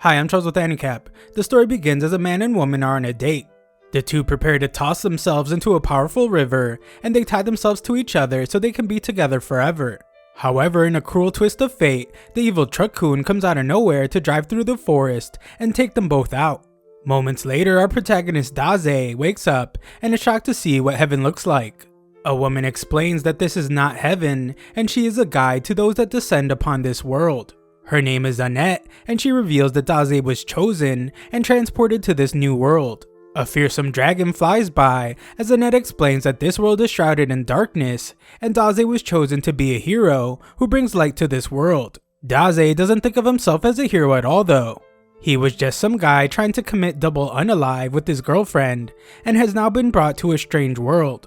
Hi, I'm Charles with AniCap. The story begins as a man and woman are on a date. The two prepare to toss themselves into a powerful river, and they tie themselves to each other so they can be together forever. However, in a cruel twist of fate, the evil truck-coon comes out of nowhere to drive through the forest and take them both out. Moments later, our protagonist Daze wakes up and is shocked to see what heaven looks like. A woman explains that this is not heaven, and she is a guide to those that descend upon this world. Her name is Annette, and she reveals that Daze was chosen and transported to this new world. A fearsome dragon flies by as Annette explains that this world is shrouded in darkness, and Daze was chosen to be a hero who brings light to this world. Daze doesn't think of himself as a hero at all though. He was just some guy trying to commit double unalive with his girlfriend, and has now been brought to a strange world.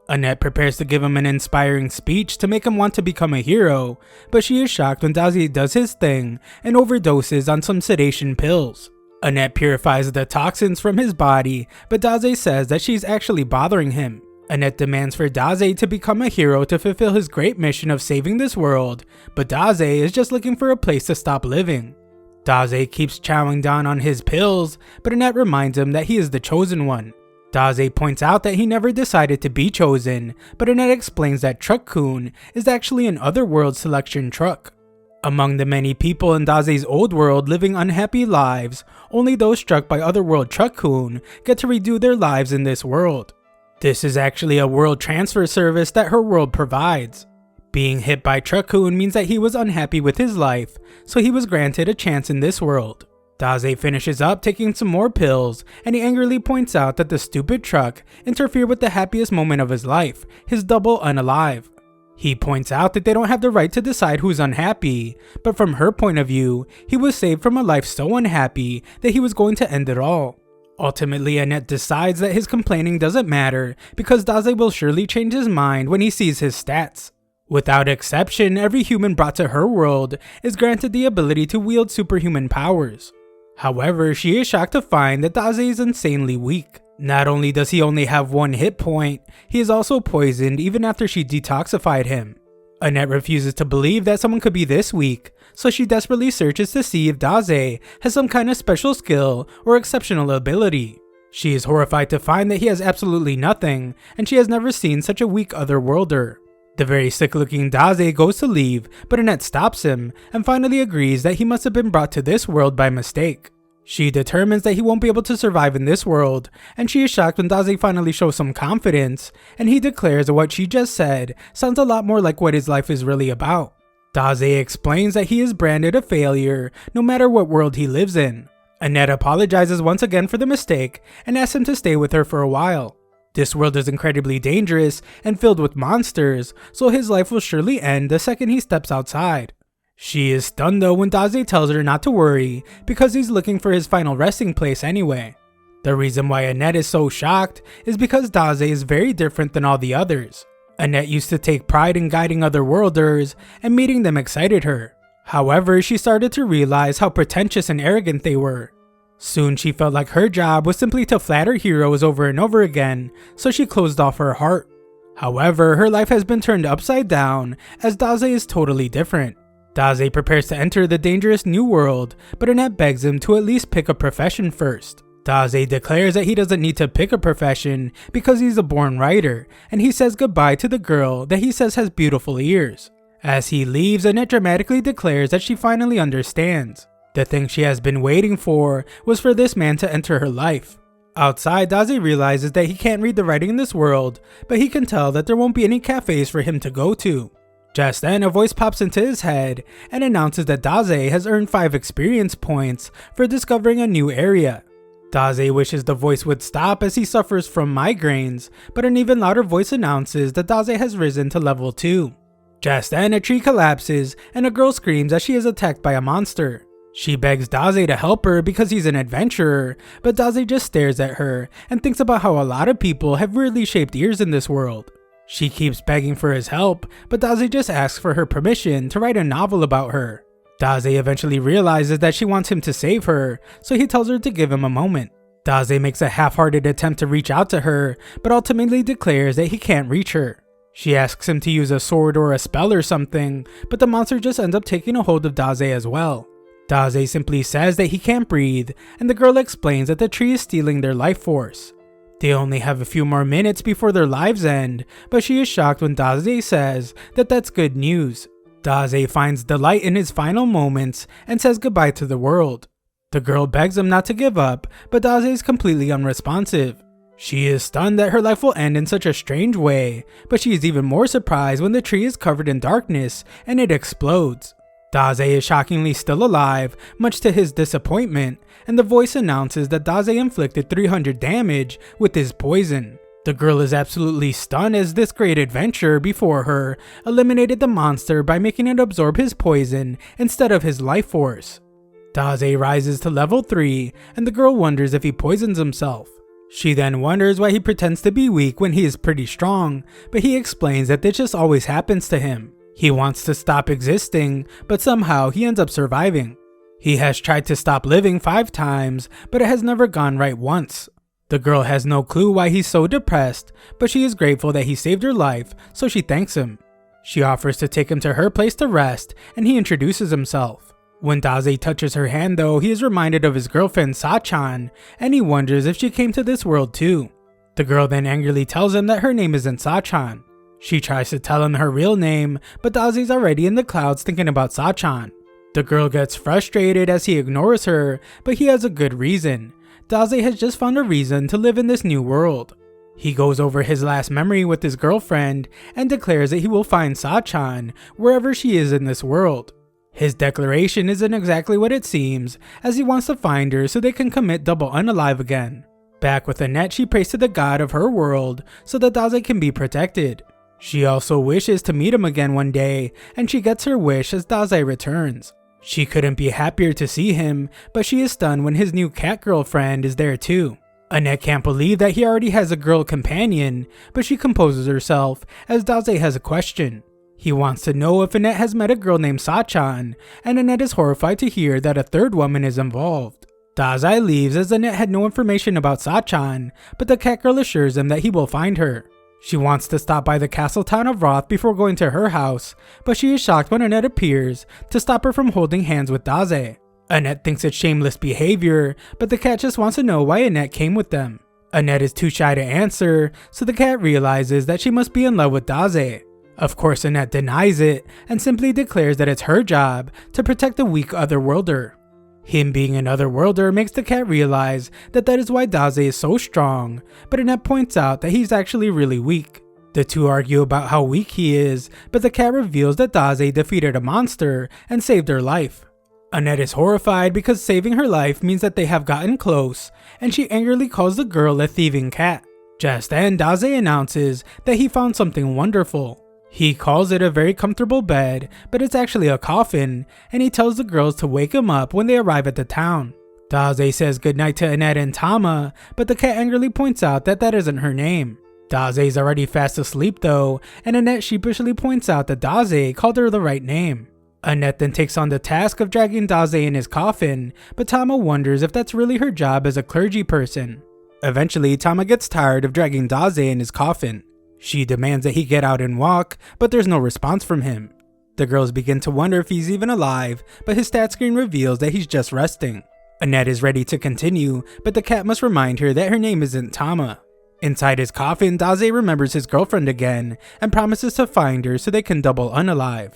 Annette prepares to give him an inspiring speech to make him want to become a hero, but she is shocked when Daze does his thing and overdoses on some sedation pills. Annette purifies the toxins from his body, but Daze says that she's actually bothering him. Annette demands for Daze to become a hero to fulfill his great mission of saving this world, but Daze is just looking for a place to stop living. Daze keeps chowing down on his pills, but Annette reminds him that he is the chosen one. Daze points out that he never decided to be chosen, but Annette explains that Truck-kun is actually an otherworld selection truck. Among the many people in Daze's old world living unhappy lives, only those struck by otherworld Truck-kun get to redo their lives in this world. This is actually a world transfer service that her world provides. Being hit by Truck-kun means that he was unhappy with his life, so he was granted a chance in this world. Daze finishes up taking some more pills, and he angrily points out that the stupid truck interfered with the happiest moment of his life, his double unalive. He points out that they don't have the right to decide who's unhappy, but from her point of view, he was saved from a life so unhappy that he was going to end it all. Ultimately, Annette decides that his complaining doesn't matter because Daze will surely change his mind when he sees his stats. Without exception, every human brought to her world is granted the ability to wield superhuman powers. However, she is shocked to find that Daze is insanely weak. Not only does he only have one hit point, he is also poisoned even after she detoxified him. Annette refuses to believe that someone could be this weak, so she desperately searches to see if Daze has some kind of special skill or exceptional ability. She is horrified to find that he has absolutely nothing, and she has never seen such a weak otherworlder. The very sick-looking Daze goes to leave, but Annette stops him and finally agrees that he must have been brought to this world by mistake. She determines that he won't be able to survive in this world, and she is shocked when Daze finally shows some confidence, and he declares that what she just said sounds a lot more like what his life is really about. Daze explains that he is branded a failure no matter what world he lives in. Annette apologizes once again for the mistake and asks him to stay with her for a while. This world is incredibly dangerous and filled with monsters, so his life will surely end the second he steps outside. She is stunned though when Daze tells her not to worry because he's looking for his final resting place anyway. The reason why Annette is so shocked is because Daze is very different than all the others. Annette used to take pride in guiding otherworlders, and meeting them excited her. However, she started to realize how pretentious and arrogant they were. Soon she felt like her job was simply to flatter heroes over and over again, so she closed off her heart. However, her life has been turned upside down as Daze is totally different. Daze prepares to enter the dangerous new world, but Annette begs him to at least pick a profession first. Daze declares that he doesn't need to pick a profession because he's a born writer, and he says goodbye to the girl that he says has beautiful ears. As he leaves, Annette dramatically declares that she finally understands. The thing she has been waiting for was for this man to enter her life. Outside, Daze realizes that he can't read the writing in this world, but he can tell that there won't be any cafes for him to go to. Just then, a voice pops into his head and announces that Daze has earned 5 experience points for discovering a new area. Daze wishes the voice would stop as he suffers from migraines, but an even louder voice announces that Daze has risen to level 2. Just then, a tree collapses and a girl screams as she is attacked by a monster. She begs Daze to help her because he's an adventurer, but Daze just stares at her and thinks about how a lot of people have weirdly shaped ears in this world. She keeps begging for his help, but Daze just asks for her permission to write a novel about her. Daze eventually realizes that she wants him to save her, so he tells her to give him a moment. Daze makes a half-hearted attempt to reach out to her, but ultimately declares that he can't reach her. She asks him to use a sword or a spell or something, but the monster just ends up taking a hold of Daze as well. Daze simply says that he can't breathe, and the girl explains that the tree is stealing their life force. They only have a few more minutes before their lives end, but she is shocked when Daze says that that's good news. Daze finds delight in his final moments and says goodbye to the world. The girl begs him not to give up, but Daze is completely unresponsive. She is stunned that her life will end in such a strange way, but she is even more surprised when the tree is covered in darkness and it explodes. Daze is shockingly still alive, much to his disappointment, and the voice announces that Daze inflicted 300 damage with his poison. The girl is absolutely stunned as this great adventurer before her eliminated the monster by making it absorb his poison instead of his life force. Daze rises to level 3, and the girl wonders if he poisons himself. She then wonders why he pretends to be weak when he is pretty strong, but he explains that this just always happens to him. He wants to stop existing, but somehow he ends up surviving. He has tried to stop living 5 times, but it has never gone right once. The girl has no clue why he's so depressed, but she is grateful that he saved her life, so she thanks him. She offers to take him to her place to rest, and he introduces himself. When Daze touches her hand though, he is reminded of his girlfriend Sachan, and he wonders if she came to this world too. The girl then angrily tells him that her name isn't Sachan. She tries to tell him her real name, but Daze's already in the clouds thinking about Sachan. The girl gets frustrated as he ignores her, but he has a good reason. Daze has just found a reason to live in this new world. He goes over his last memory with his girlfriend and declares that he will find Sachan wherever she is in this world. His declaration isn't exactly what it seems, as he wants to find her so they can commit double unalive again. Back with Annette, she prays to the god of her world so that Daze can be protected. She also wishes to meet him again one day, and she gets her wish as Daze returns. She couldn't be happier to see him, but she is stunned when his new cat girlfriend is there too. Annette can't believe that he already has a girl companion, but she composes herself as Daze has a question. He wants to know if Annette has met a girl named Sachan, and Annette is horrified to hear that a third woman is involved. Daze leaves as Annette had no information about Sachan, but the cat girl assures him that he will find her. She wants to stop by the castle town of Roth before going to her house, but she is shocked when Annette appears to stop her from holding hands with Daze. Annette thinks it's shameless behavior, but the cat just wants to know why Annette came with them. Annette is too shy to answer, so the cat realizes that she must be in love with Daze. Of course, Annette denies it and simply declares that it's her job to protect the weak otherworlder. Him being an otherworlder makes the cat realize that is why Daze is so strong, but Annette points out that he's actually really weak. The two argue about how weak he is, but the cat reveals that Daze defeated a monster and saved her life. Annette is horrified because saving her life means that they have gotten close, and she angrily calls the girl a thieving cat. Just then, Daze announces that he found something wonderful. He calls it a very comfortable bed, but it's actually a coffin, and he tells the girls to wake him up when they arrive at the town. Daze says goodnight to Annette and Tama, but the cat angrily points out that isn't her name. Daze is already fast asleep though, and Annette sheepishly points out that Daze called her the right name. Annette then takes on the task of dragging Daze in his coffin, but Tama wonders if that's really her job as a clergy person. Eventually, Tama gets tired of dragging Daze in his coffin. She demands that he get out and walk, but there's no response from him. The girls begin to wonder if he's even alive, but his stat screen reveals that he's just resting. Annette is ready to continue, but the cat must remind her that her name isn't Tama. Inside his coffin, Daze remembers his girlfriend again, and promises to find her so they can double unalive.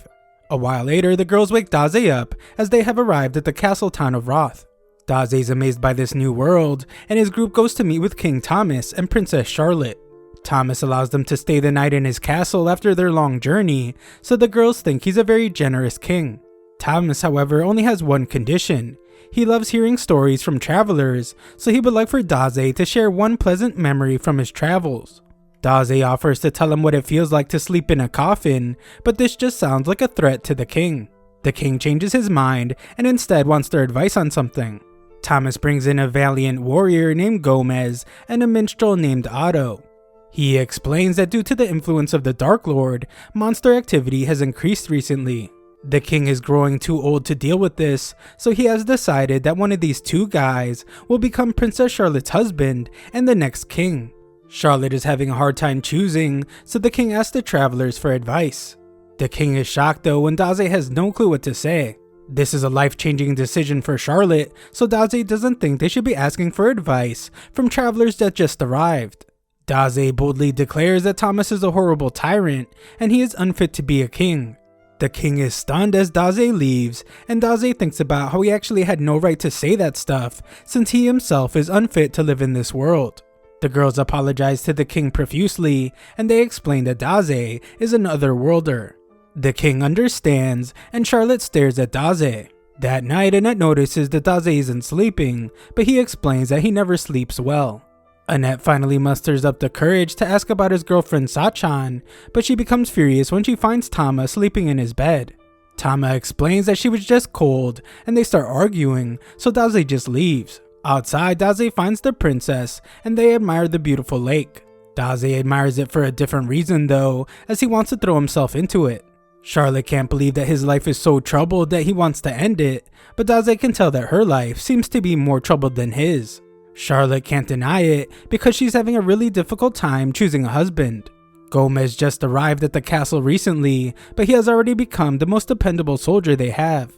A while later, the girls wake Daze up as they have arrived at the castle town of Roth. Daze is amazed by this new world, and his group goes to meet with King Thomas and Princess Charlotte. Thomas allows them to stay the night in his castle after their long journey, so the girls think he's a very generous king. Thomas, however, only has one condition. He loves hearing stories from travelers, so he would like for Daze to share one pleasant memory from his travels. Daze offers to tell him what it feels like to sleep in a coffin, but this just sounds like a threat to the king. The king changes his mind and instead wants their advice on something. Thomas brings in a valiant warrior named Gomez and a minstrel named Otto. He explains that due to the influence of the Dark Lord, monster activity has increased recently. The king is growing too old to deal with this, so he has decided that one of these two guys will become Princess Charlotte's husband and the next king. Charlotte is having a hard time choosing, so the king asks the travelers for advice. The king is shocked though when Daze has no clue what to say. This is a life-changing decision for Charlotte, so Daze doesn't think they should be asking for advice from travelers that just arrived. Daze boldly declares that Thomas is a horrible tyrant and he is unfit to be a king. The king is stunned as Daze leaves, and Daze thinks about how he actually had no right to say that stuff since he himself is unfit to live in this world. The girls apologize to the king profusely, and they explain that Daze is an otherworlder. The king understands, and Charlotte stares at Daze. That night, Annette notices that Daze isn't sleeping, but he explains that he never sleeps well. Annette finally musters up the courage to ask about his girlfriend Sachan, but she becomes furious when she finds Tama sleeping in his bed. Tama explains that she was just cold, and they start arguing, so Daze just leaves. Outside, Daze finds the princess, and they admire the beautiful lake. Daze admires it for a different reason though, as he wants to throw himself into it. Charlotte can't believe that his life is so troubled that he wants to end it, but Daze can tell that her life seems to be more troubled than his. Charlotte can't deny it because she's having a really difficult time choosing a husband. Gomez just arrived at the castle recently, but he has already become the most dependable soldier they have.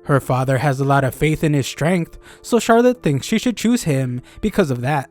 Her father has a lot of faith in his strength, so Charlotte thinks she should choose him because of that.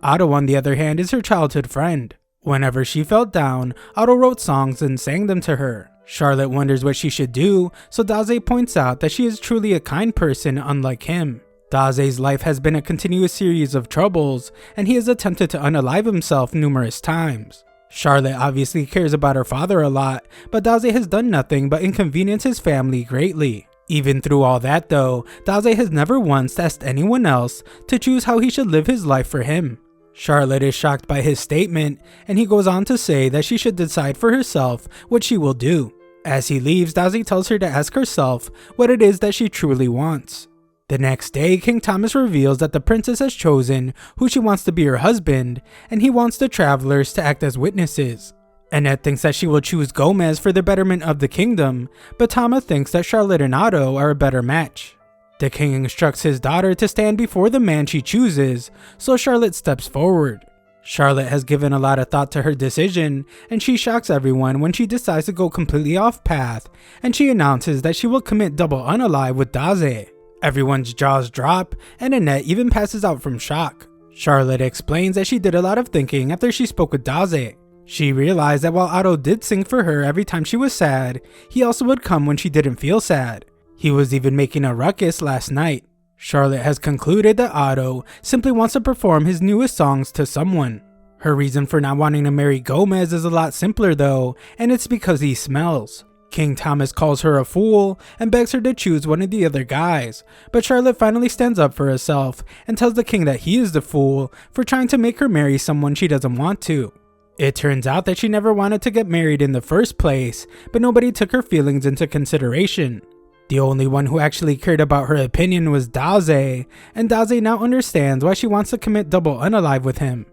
Otto, on the other hand, is her childhood friend. Whenever she felt down, Otto wrote songs and sang them to her. Charlotte wonders what she should do, so Daze points out that she is truly a kind person unlike him. Daze's life has been a continuous series of troubles, and he has attempted to unalive himself numerous times. Charlotte obviously cares about her father a lot, but Daze has done nothing but inconvenience his family greatly. Even through all that though, Daze has never once asked anyone else to choose how he should live his life for him. Charlotte is shocked by his statement, and he goes on to say that she should decide for herself what she will do. As he leaves, Daze tells her to ask herself what it is that she truly wants. The next day, King Thomas reveals that the princess has chosen who she wants to be her husband, and he wants the travelers to act as witnesses. Annette thinks that she will choose Gomez for the betterment of the kingdom, but Tama thinks that Charlotte and Otto are a better match. The king instructs his daughter to stand before the man she chooses, so Charlotte steps forward. Charlotte has given a lot of thought to her decision, and she shocks everyone when she decides to go completely off path, and she announces that she will commit double unalive with Daze. Everyone's jaws drop, and Annette even passes out from shock. Charlotte explains that she did a lot of thinking after she spoke with Daze. She realized that while Otto did sing for her every time she was sad, he also would come when she didn't feel sad. He was even making a ruckus last night. Charlotte has concluded that Otto simply wants to perform his newest songs to someone. Her reason for not wanting to marry Gomez is a lot simpler though, and it's because he smells. King Thomas calls her a fool and begs her to choose one of the other guys, but Charlotte finally stands up for herself and tells the king that he is the fool for trying to make her marry someone she doesn't want to. It turns out that she never wanted to get married in the first place, but nobody took her feelings into consideration. The only one who actually cared about her opinion was Daze, and Daze now understands why she wants to commit double unalive with him.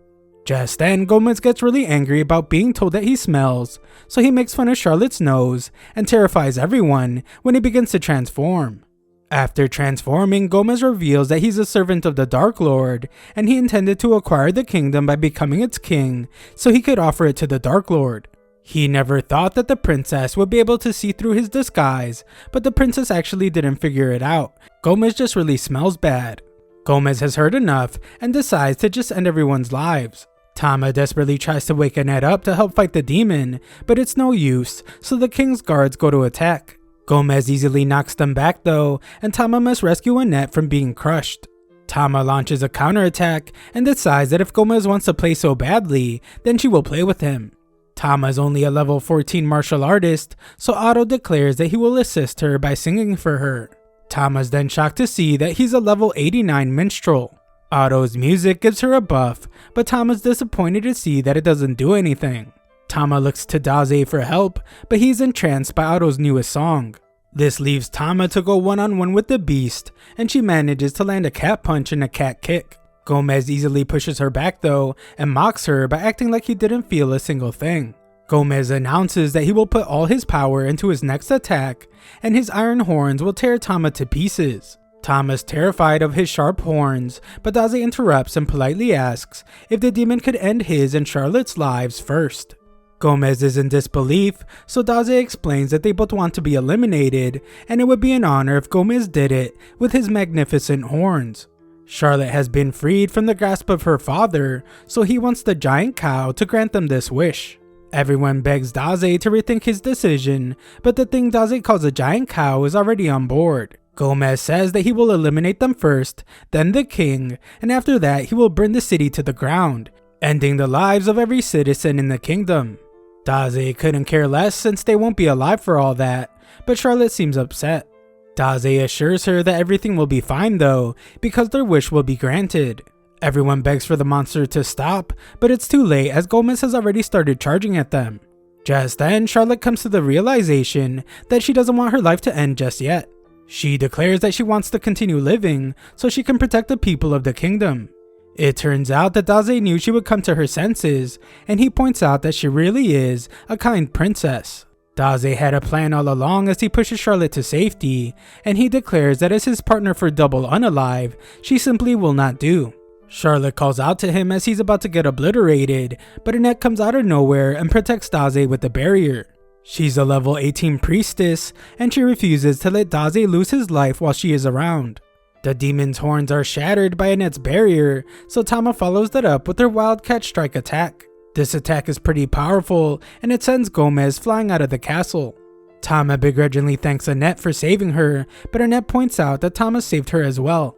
Just then, Gomez gets really angry about being told that he smells, so he makes fun of Charlotte's nose and terrifies everyone when he begins to transform. After transforming, Gomez reveals that he's a servant of the Dark Lord, and he intended to acquire the kingdom by becoming its king so he could offer it to the Dark Lord. He never thought that the princess would be able to see through his disguise, but the princess actually didn't figure it out. Gomez just really smells bad. Gomez has heard enough and decides to just end everyone's lives. Tama desperately tries to wake Annette up to help fight the demon, but it's no use, so the king's guards go to attack. Gomez easily knocks them back though, and Tama must rescue Annette from being crushed. Tama launches a counterattack and decides that if Gomez wants to play so badly, then she will play with him. Tama is only a level 14 martial artist, so Otto declares that he will assist her by singing for her. Tama's then shocked to see that he's a level 89 minstrel. Otto's music gives her a buff, but Tama's disappointed to see that it doesn't do anything. Tama looks to Daze for help, but he's entranced by Otto's newest song. This leaves Tama to go one-on-one with the beast, and she manages to land a cat punch and a cat kick. Gomez easily pushes her back though, and mocks her by acting like he didn't feel a single thing. Gomez announces that he will put all his power into his next attack, and his iron horns will tear Tama to pieces. Tama's terrified of his sharp horns, but Daze interrupts and politely asks if the demon could end his and Charlotte's lives first. Gomez is in disbelief, so Daze explains that they both want to be eliminated, and it would be an honor if Gomez did it with his magnificent horns. Charlotte has been freed from the grasp of her father, so he wants the giant cow to grant them this wish. Everyone begs Daze to rethink his decision, but the thing Daze calls a giant cow is already on board. Gomez says that he will eliminate them first, then the king, and after that he will burn the city to the ground, ending the lives of every citizen in the kingdom. Daze couldn't care less since they won't be alive for all that, but Charlotte seems upset. Daze assures her that everything will be fine though, because their wish will be granted. Everyone begs for the monster to stop, but it's too late as Gomez has already started charging at them. Just then, Charlotte comes to the realization that she doesn't want her life to end just yet. She declares that she wants to continue living so she can protect the people of the kingdom. It turns out that Daze knew she would come to her senses, and he points out that she really is a kind princess. Daze had a plan all along as he pushes Charlotte to safety, and he declares that as his partner for Double Unalive, she simply will not do. Charlotte calls out to him as he's about to get obliterated, but Annette comes out of nowhere and protects Daze with the barrier. She's a level 18 priestess, and she refuses to let Daze lose his life while she is around. The demon's horns are shattered by Annette's barrier, so Tama follows that up with her Wildcat Strike attack. This attack is pretty powerful, and it sends Gomez flying out of the castle. Tama begrudgingly thanks Annette for saving her, but Annette points out that Tama saved her as well.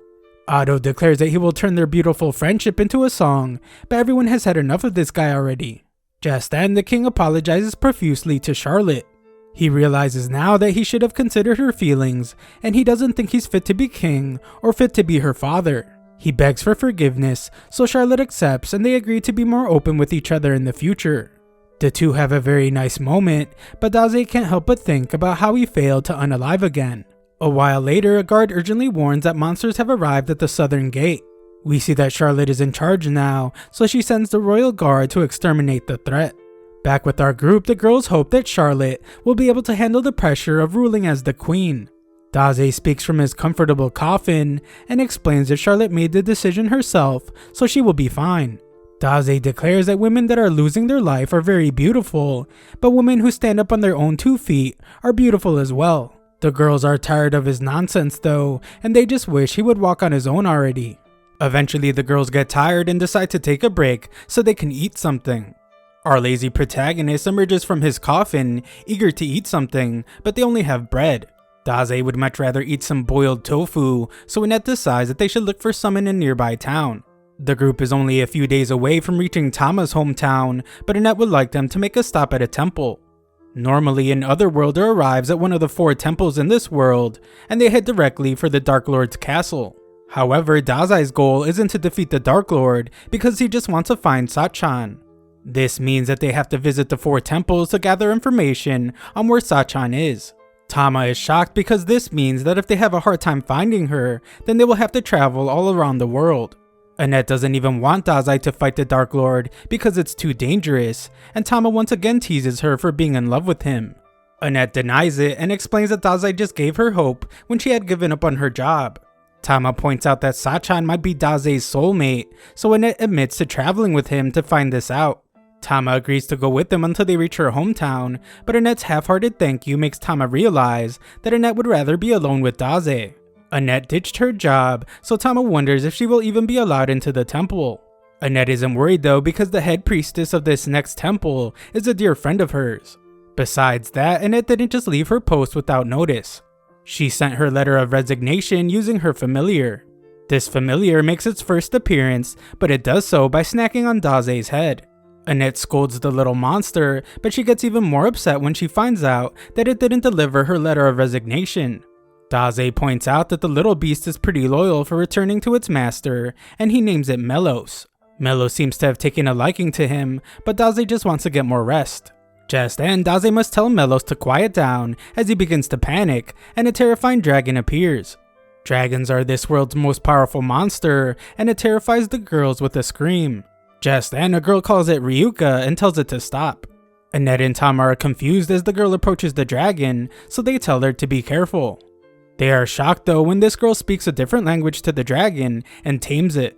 Otto declares that he will turn their beautiful friendship into a song, but everyone has had enough of this guy already. Just then, the king apologizes profusely to Charlotte. He realizes now that he should have considered her feelings, and he doesn't think he's fit to be king or fit to be her father. He begs for forgiveness, so Charlotte accepts and they agree to be more open with each other in the future. The two have a very nice moment, but Daze can't help but think about how he failed to unalive again. A while later, a guard urgently warns that monsters have arrived at the southern gate. We see that Charlotte is in charge now, so she sends the royal guard to exterminate the threat. Back with our group, the girls hope that Charlotte will be able to handle the pressure of ruling as the queen. Daze speaks from his comfortable coffin and explains that Charlotte made the decision herself, so she will be fine. Daze declares that women that are losing their life are very beautiful, but women who stand up on their own 2 feet are beautiful as well. The girls are tired of his nonsense though, and they just wish he would walk on his own already. Eventually, the girls get tired and decide to take a break so they can eat something. Our lazy protagonist emerges from his coffin, eager to eat something, but they only have bread. Daze would much rather eat some boiled tofu, so Annette decides that they should look for some in a nearby town. The group is only a few days away from reaching Tama's hometown, but Annette would like them to make a stop at a temple. Normally, an Otherworlder arrives at one of the 4 temples in this world, and they head directly for the Dark Lord's castle. However, Daze's goal isn't to defeat the Dark Lord, because he just wants to find Sachan. This means that they have to visit the 4 temples to gather information on where Sachan is. Tama is shocked because this means that if they have a hard time finding her, then they will have to travel all around the world. Annette doesn't even want Daze to fight the Dark Lord because it's too dangerous, and Tama once again teases her for being in love with him. Annette denies it and explains that Daze just gave her hope when she had given up on her job. Tama points out that Sachan might be Daze's soulmate, so Annette admits to traveling with him to find this out. Tama agrees to go with them until they reach her hometown, but Annette's half-hearted thank you makes Tama realize that Annette would rather be alone with Daze. Annette ditched her job, so Tama wonders if she will even be allowed into the temple. Annette isn't worried though because the head priestess of this next temple is a dear friend of hers. Besides that, Annette didn't just leave her post without notice. She sent her letter of resignation using her familiar. This familiar makes its first appearance, but it does so by snacking on Daze's head. Annette scolds the little monster, but she gets even more upset when she finds out that it didn't deliver her letter of resignation. Daze points out that the little beast is pretty loyal for returning to its master, and he names it Melos. Melos seems to have taken a liking to him, but Daze just wants to get more rest. Just then, Daze must tell Melos to quiet down as he begins to panic, and a terrifying dragon appears. Dragons are this world's most powerful monster, and it terrifies the girls with a scream. Just then, a girl calls it Ryuka and tells it to stop. Annette and Tama are confused as the girl approaches the dragon, so they tell her to be careful. They are shocked though when this girl speaks a different language to the dragon and tames it.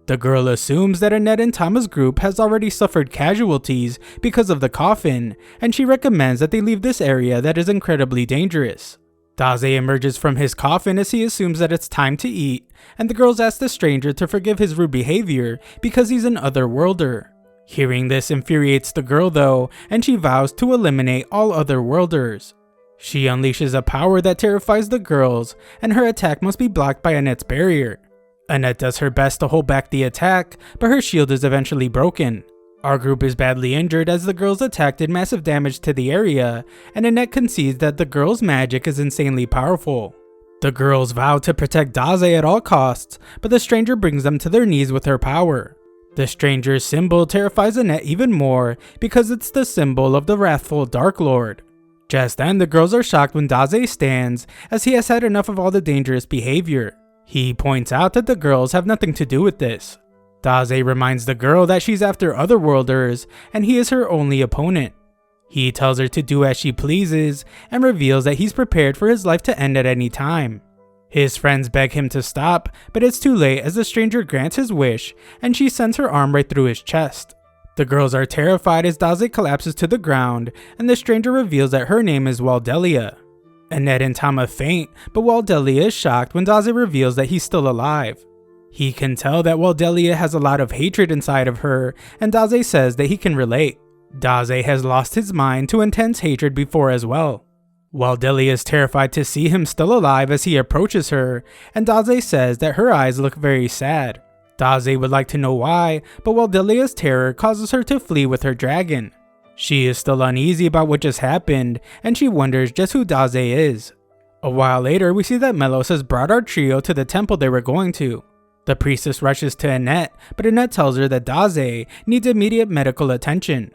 The girl assumes that Annette and Tama's group has already suffered casualties because of the coffin, and she recommends that they leave this area that is incredibly dangerous. Daze emerges from his coffin as he assumes that it's time to eat, and the girls ask the stranger to forgive his rude behavior because he's an otherworlder. Hearing this infuriates the girl though, and she vows to eliminate all otherworlders. She unleashes a power that terrifies the girls, and her attack must be blocked by Annette's barrier. Annette does her best to hold back the attack, but her shield is eventually broken. Our group is badly injured as the girls' attack did massive damage to the area, and Annette concedes that the girls' magic is insanely powerful. The girls vow to protect Daze at all costs, but the stranger brings them to their knees with her power. The stranger's symbol terrifies Annette even more because it's the symbol of the wrathful Dark Lord. Just then, the girls are shocked when Daze stands, as he has had enough of all the dangerous behavior. He points out that the girls have nothing to do with this. Daze reminds the girl that she's after otherworlders, and he is her only opponent. He tells her to do as she pleases, and reveals that he's prepared for his life to end at any time. His friends beg him to stop, but it's too late as the stranger grants his wish, and she sends her arm right through his chest. The girls are terrified as Daze collapses to the ground, and the stranger reveals that her name is Waldelia. Annette and Tama faint, but Waldelia is shocked when Daze reveals that he's still alive. He can tell that Waldelia has a lot of hatred inside of her, and Daze says that he can relate. Daze has lost his mind to intense hatred before as well. Waldelia is terrified to see him still alive as he approaches her, and Daze says that her eyes look very sad. Daze would like to know why, but Waldelia's terror causes her to flee with her dragon. She is still uneasy about what just happened, and she wonders just who Daze is. A while later, we see that Melos has brought our trio to the temple they were going to. The priestess rushes to Annette, but Annette tells her that Daze needs immediate medical attention.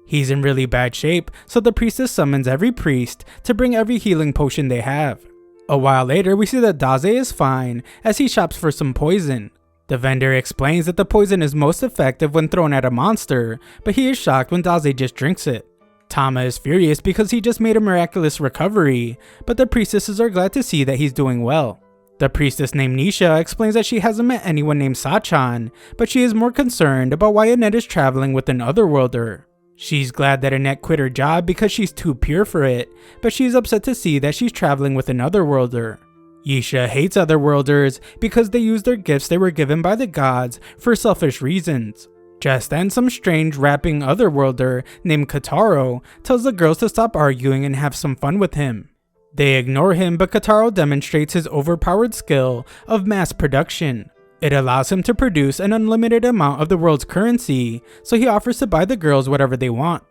He's in really bad shape, so the priestess summons every priest to bring every healing potion they have. A while later, we see that Daze is fine as he shops for some poison. The vendor explains that the poison is most effective when thrown at a monster, but he is shocked when Daze just drinks it. Tama is furious because he just made a miraculous recovery, but the priestesses are glad to see that he's doing well. The priestess named Nisha explains that she hasn't met anyone named Sachan, but she is more concerned about why Annette is traveling with an otherworlder. She's glad that Annette quit her job because she's too pure for it, but she's upset to see that she's traveling with an otherworlder. Yisha hates otherworlders because they use their gifts they were given by the gods for selfish reasons. Just then, some strange rapping otherworlder named Kataro tells the girls to stop arguing and have some fun with him. They ignore him, but Kataro demonstrates his overpowered skill of mass production. It allows him to produce an unlimited amount of the world's currency, so he offers to buy the girls whatever they want.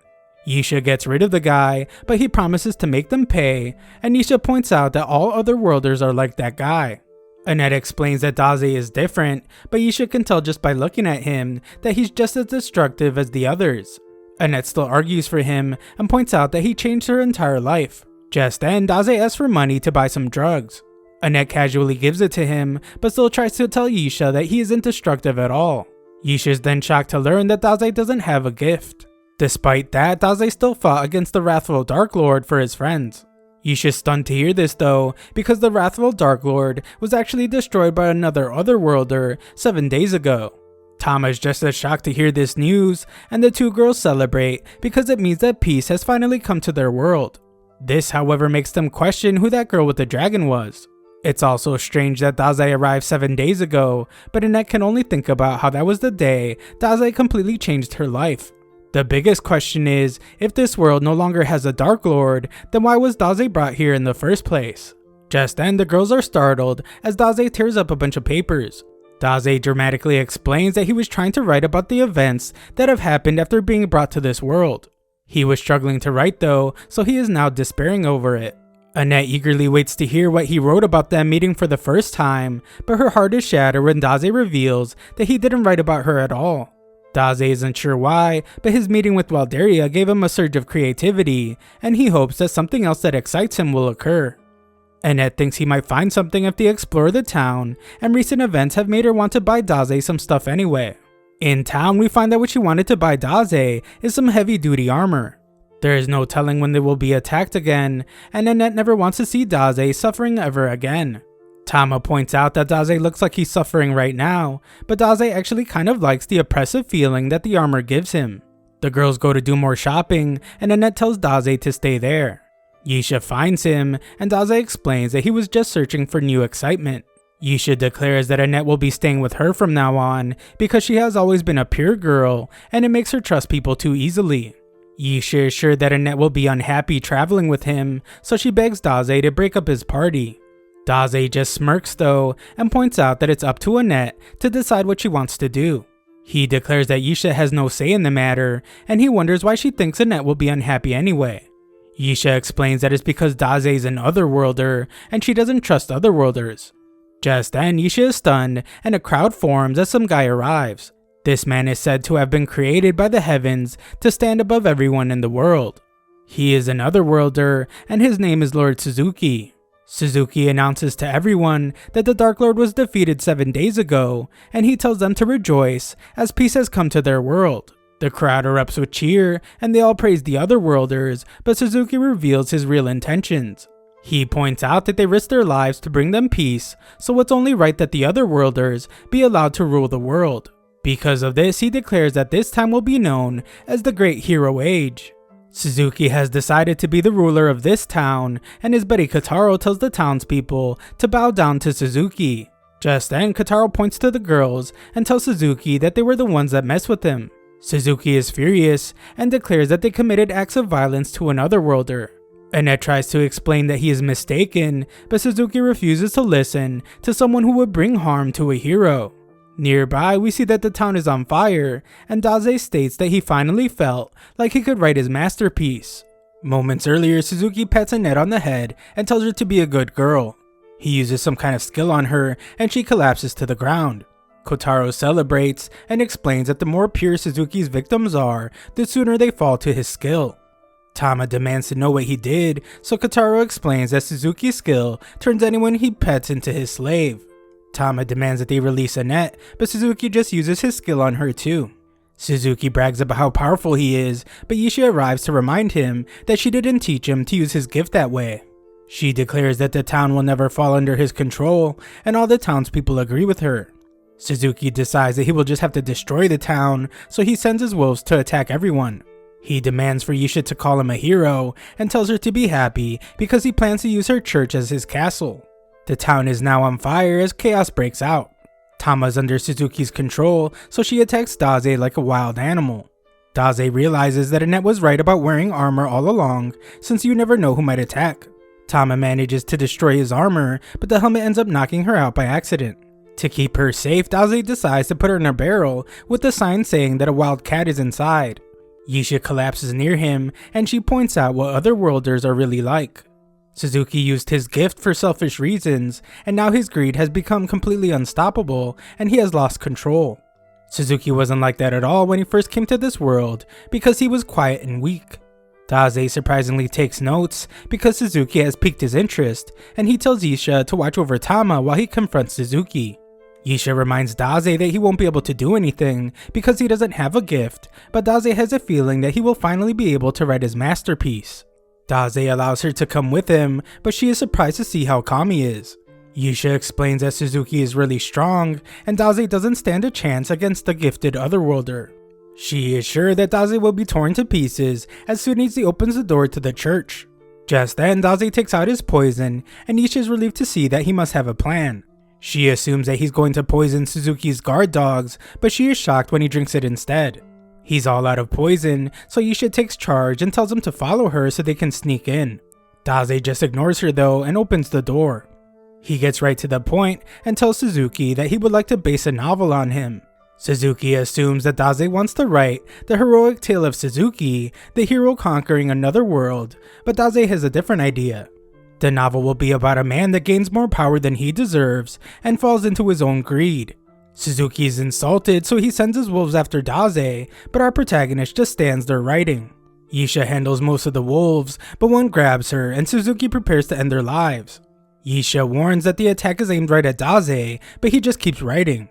Yisha gets rid of the guy, but he promises to make them pay, and Yisha points out that all otherworlders are like that guy. Annette explains that Daze is different, but Yisha can tell just by looking at him that he's just as destructive as the others. Annette still argues for him and points out that he changed her entire life. Just then, Daze asks for money to buy some drugs. Annette casually gives it to him, but still tries to tell Yisha that he isn't destructive at all. Yisha is then shocked to learn that Daze doesn't have a gift. Despite that, Daze still fought against the wrathful Dark Lord for his friends. Yisha is stunned to hear this though, because the wrathful Dark Lord was actually destroyed by another otherworlder 7 days ago. Tama is just as shocked to hear this news, and the two girls celebrate because it means that peace has finally come to their world. This, however, makes them question who that girl with the dragon was. It's also strange that Daze arrived 7 days ago, but Annette can only think about how that was the day Daze completely changed her life. The biggest question is, if this world no longer has a Dark Lord, then why was Daze brought here in the first place? Just then, the girls are startled as Daze tears up a bunch of papers. Daze dramatically explains that he was trying to write about the events that have happened after being brought to this world. He was struggling to write though, so he is now despairing over it. Annette eagerly waits to hear what he wrote about them meeting for the first time, but her heart is shattered when Daze reveals that he didn't write about her at all. Daze isn't sure why, but his meeting with Walderia gave him a surge of creativity, and he hopes that something else that excites him will occur. Annette thinks he might find something if they explore the town, and recent events have made her want to buy Daze some stuff anyway. In town, we find that what she wanted to buy Daze is some heavy-duty armor. There is no telling when they will be attacked again, and Annette never wants to see Daze suffering ever again. Tama points out that Daze looks like he's suffering right now, but Daze actually kind of likes the oppressive feeling that the armor gives him. The girls go to do more shopping, and Annette tells Daze to stay there. Yisha finds him, and Daze explains that he was just searching for new excitement. Yisha declares that Annette will be staying with her from now on because she has always been a pure girl, and it makes her trust people too easily. Yisha is sure that Annette will be unhappy traveling with him, so she begs Daze to break up his party. Daze just smirks though, and points out that it's up to Annette to decide what she wants to do. He declares that Yisha has no say in the matter, and he wonders why she thinks Annette will be unhappy anyway. Yisha explains that it's because Daze is an Otherworlder, and she doesn't trust Otherworlders. Just then, Yisha is stunned, and a crowd forms as some guy arrives. This man is said to have been created by the heavens to stand above everyone in the world. He is an Otherworlder, and his name is Lord Suzuki. Suzuki announces to everyone that the Dark Lord was defeated 7 days ago, and he tells them to rejoice as peace has come to their world. The crowd erupts with cheer, and they all praise the Otherworlders, but Suzuki reveals his real intentions. He points out that they risked their lives to bring them peace, so it's only right that the Otherworlders be allowed to rule the world. Because of this, he declares that this time will be known as the Great Hero Age. Suzuki has decided to be the ruler of this town, and his buddy Kotaro tells the townspeople to bow down to Suzuki. Just then, Kotaro points to the girls and tells Suzuki that they were the ones that messed with him. Suzuki is furious and declares that they committed acts of violence to an Otherworlder. Annette tries to explain that he is mistaken, but Suzuki refuses to listen to someone who would bring harm to a hero. Nearby, we see that the town is on fire, and Daze states that he finally felt like he could write his masterpiece. Moments earlier, Suzuki pats Annette on the head and tells her to be a good girl. He uses some kind of skill on her, and she collapses to the ground. Kotaro celebrates and explains that the more pure Suzuki's victims are, the sooner they fall to his skill. Tama demands to know what he did, so Kotaro explains that Suzuki's skill turns anyone he pets into his slave. Tama demands that they release Annette, but Suzuki just uses his skill on her too. Suzuki brags about how powerful he is, but Yisha arrives to remind him that she didn't teach him to use his gift that way. She declares that the town will never fall under his control, and all the townspeople agree with her. Suzuki decides that he will just have to destroy the town, so he sends his wolves to attack everyone. He demands for Yisha to call him a hero, and tells her to be happy because he plans to use her church as his castle. The town is now on fire as chaos breaks out. Tama's under Suzuki's control, so she attacks Daze like a wild animal. Daze realizes that Annette was right about wearing armor all along, since you never know who might attack. Tama manages to destroy his armor, but the helmet ends up knocking her out by accident. To keep her safe, Daze decides to put her in a barrel with the sign saying that a wild cat is inside. Yisha collapses near him, and she points out what Otherworlders are really like. Suzuki used his gift for selfish reasons, and now his greed has become completely unstoppable, and he has lost control. Suzuki wasn't like that at all when he first came to this world, because he was quiet and weak. Daze surprisingly takes notes, because Suzuki has piqued his interest, and he tells Yisha to watch over Tama while he confronts Suzuki. Yisha reminds Daze that he won't be able to do anything, because he doesn't have a gift, but Daze has a feeling that he will finally be able to write his masterpiece. Daze allows her to come with him, but she is surprised to see how calm he is. Yisha explains that Suzuki is really strong, and Daze doesn't stand a chance against the gifted Otherworlder. She is sure that Daze will be torn to pieces as soon as he opens the door to the church. Just then, Daze takes out his poison, and Yisha is relieved to see that he must have a plan. She assumes that he's going to poison Suzuki's guard dogs, but she is shocked when he drinks it instead. He's all out of poison, so Yisha takes charge and tells him to follow her so they can sneak in. Daze just ignores her though and opens the door. He gets right to the point and tells Suzuki that he would like to base a novel on him. Suzuki assumes that Daze wants to write the heroic tale of Suzuki, the hero conquering another world, but Daze has a different idea. The novel will be about a man that gains more power than he deserves and falls into his own greed. Suzuki is insulted, so he sends his wolves after Daze, but our protagonist just stands there writing. Yisha handles most of the wolves, but one grabs her and Suzuki prepares to end their lives. Yisha warns that the attack is aimed right at Daze, but he just keeps writing.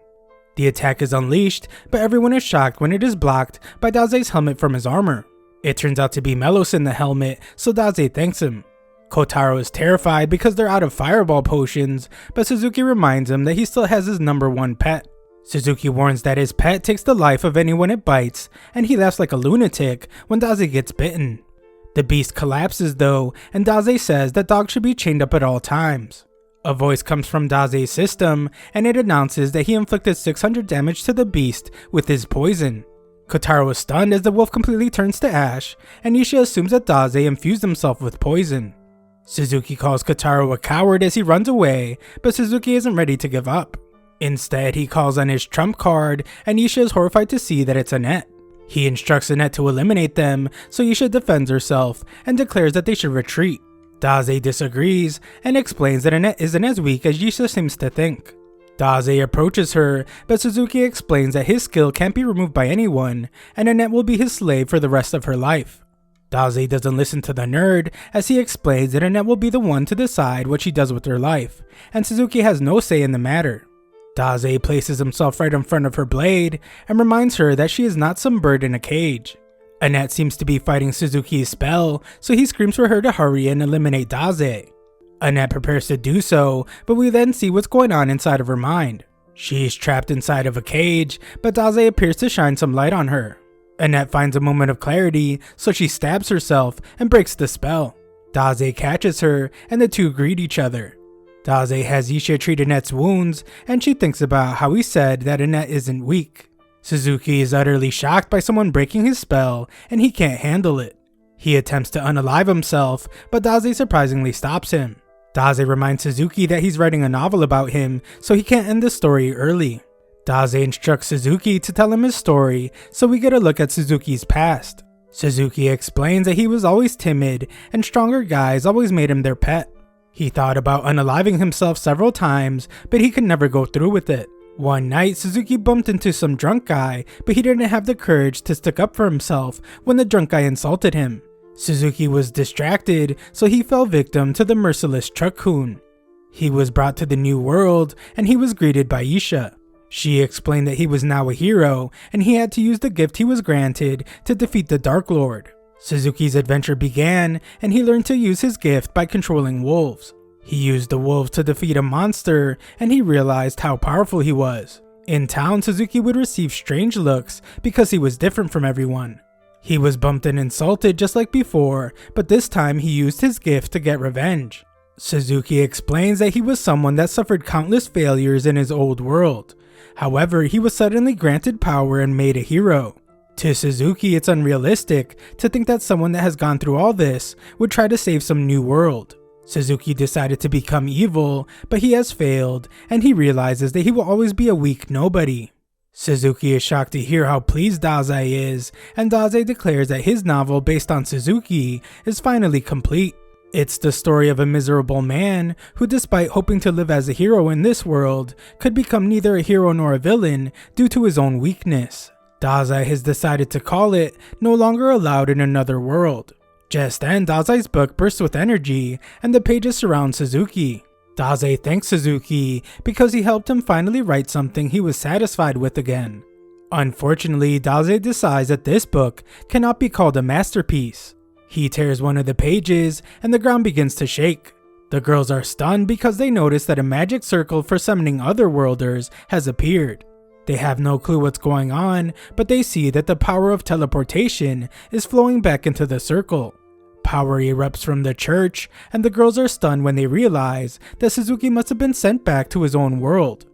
The attack is unleashed, but everyone is shocked when it is blocked by Daze's helmet from his armor. It turns out to be Melos in the helmet, so Daze thanks him. Kotaro is terrified because they're out of fireball potions, but Suzuki reminds him that he still has his number one pet. Suzuki warns that his pet takes the life of anyone it bites, and he laughs like a lunatic when Daze gets bitten. The beast collapses though, and Daze says that dogs should be chained up at all times. A voice comes from Daze's system, and it announces that he inflicted 600 damage to the beast with his poison. Kotaro is stunned as the wolf completely turns to ash, and Isha assumes that Daze infused himself with poison. Suzuki calls Kotaro a coward as he runs away, but Suzuki isn't ready to give up. Instead, he calls on his trump card, and Isha is horrified to see that it's Annette. He instructs Annette to eliminate them, so Isha defends herself and declares that they should retreat. Daze disagrees and explains that Annette isn't as weak as Isha seems to think. Daze approaches her, but Suzuki explains that his skill can't be removed by anyone, and Annette will be his slave for the rest of her life. Daze doesn't listen to the nerd, as he explains that Annette will be the one to decide what she does with her life, and Suzuki has no say in the matter. Daze places himself right in front of her blade, and reminds her that she is not some bird in a cage. Annette seems to be fighting Suzuki's spell, so he screams for her to hurry and eliminate Daze. Annette prepares to do so, but we then see what's going on inside of her mind. She's trapped inside of a cage, but Daze appears to shine some light on her. Annette finds a moment of clarity, so she stabs herself and breaks the spell. Daze catches her, and the two greet each other. Daze has Isha treat Annette's wounds, and she thinks about how he said that Annette isn't weak. Suzuki is utterly shocked by someone breaking his spell, and he can't handle it. He attempts to unalive himself, but Daze surprisingly stops him. Daze reminds Suzuki that he's writing a novel about him, so he can't end the story early. Daze instructs Suzuki to tell him his story, so we get a look at Suzuki's past. Suzuki explains that he was always timid, and stronger guys always made him their pet. He thought about unaliving himself several times, but he could never go through with it. One night, Suzuki bumped into some drunk guy, but he didn't have the courage to stick up for himself when the drunk guy insulted him. Suzuki was distracted, so he fell victim to the merciless truck-kun. He was brought to the new world, and he was greeted by Isha. She explained that he was now a hero, and he had to use the gift he was granted to defeat the Dark Lord. Suzuki's adventure began, and he learned to use his gift by controlling wolves. He used the wolves to defeat a monster, and he realized how powerful he was. In town, Suzuki would receive strange looks because he was different from everyone. He was bumped and insulted just like before, but this time he used his gift to get revenge. Suzuki explains that he was someone that suffered countless failures in his old world. However, he was suddenly granted power and made a hero. To Suzuki, it's unrealistic to think that someone that has gone through all this would try to save some new world. Suzuki decided to become evil, but he has failed, and he realizes that he will always be a weak nobody. Suzuki is shocked to hear how pleased Daze is, and Daze declares that his novel based on Suzuki is finally complete. It's the story of a miserable man who, despite hoping to live as a hero in this world, could become neither a hero nor a villain due to his own weakness. Daze has decided to call it No Longer Allowed in Another World. Just then, Daze's book bursts with energy, and the pages surround Suzuki. Daze thanks Suzuki because he helped him finally write something he was satisfied with again. Unfortunately, Daze decides that this book cannot be called a masterpiece. He tears one of the pages, and the ground begins to shake. The girls are stunned because they notice that a magic circle for summoning otherworlders has appeared. They have no clue what's going on, but they see that the power of teleportation is flowing back into the circle. Power erupts from the church, and the girls are stunned when they realize that Suzuki must have been sent back to his own world.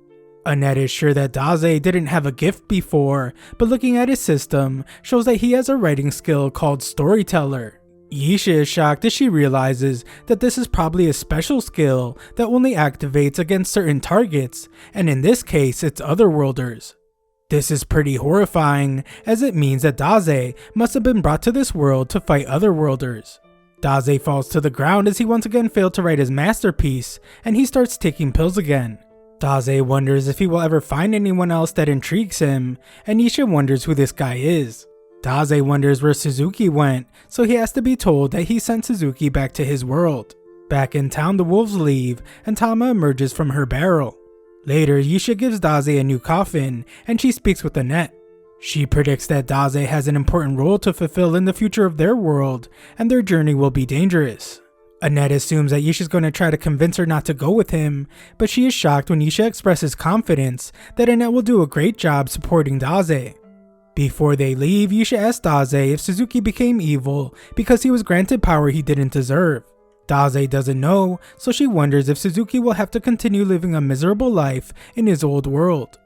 Annette is sure that Daze didn't have a gift before, but looking at his system shows that he has a writing skill called Storyteller. Isha is shocked as she realizes that this is probably a special skill that only activates against certain targets, and in this case it's otherworlders. This is pretty horrifying, as it means that Daze must have been brought to this world to fight otherworlders. Daze falls to the ground as he once again failed to write his masterpiece, and he starts taking pills again. Daze wonders if he will ever find anyone else that intrigues him, and Isha wonders who this guy is. Daze wonders where Suzuki went, so he has to be told that he sent Suzuki back to his world. Back in town, the wolves leave, and Tama emerges from her barrel. Later, Isha gives Daze a new coffin, and she speaks with Annette. She predicts that Daze has an important role to fulfill in the future of their world, and their journey will be dangerous. Annette assumes that Yisha's going to try to convince her not to go with him, but she is shocked when Yisha expresses confidence that Annette will do a great job supporting Daze. Before they leave, Yisha asks Daze if Suzuki became evil because he was granted power he didn't deserve. Daze doesn't know, so she wonders if Suzuki will have to continue living a miserable life in his old world.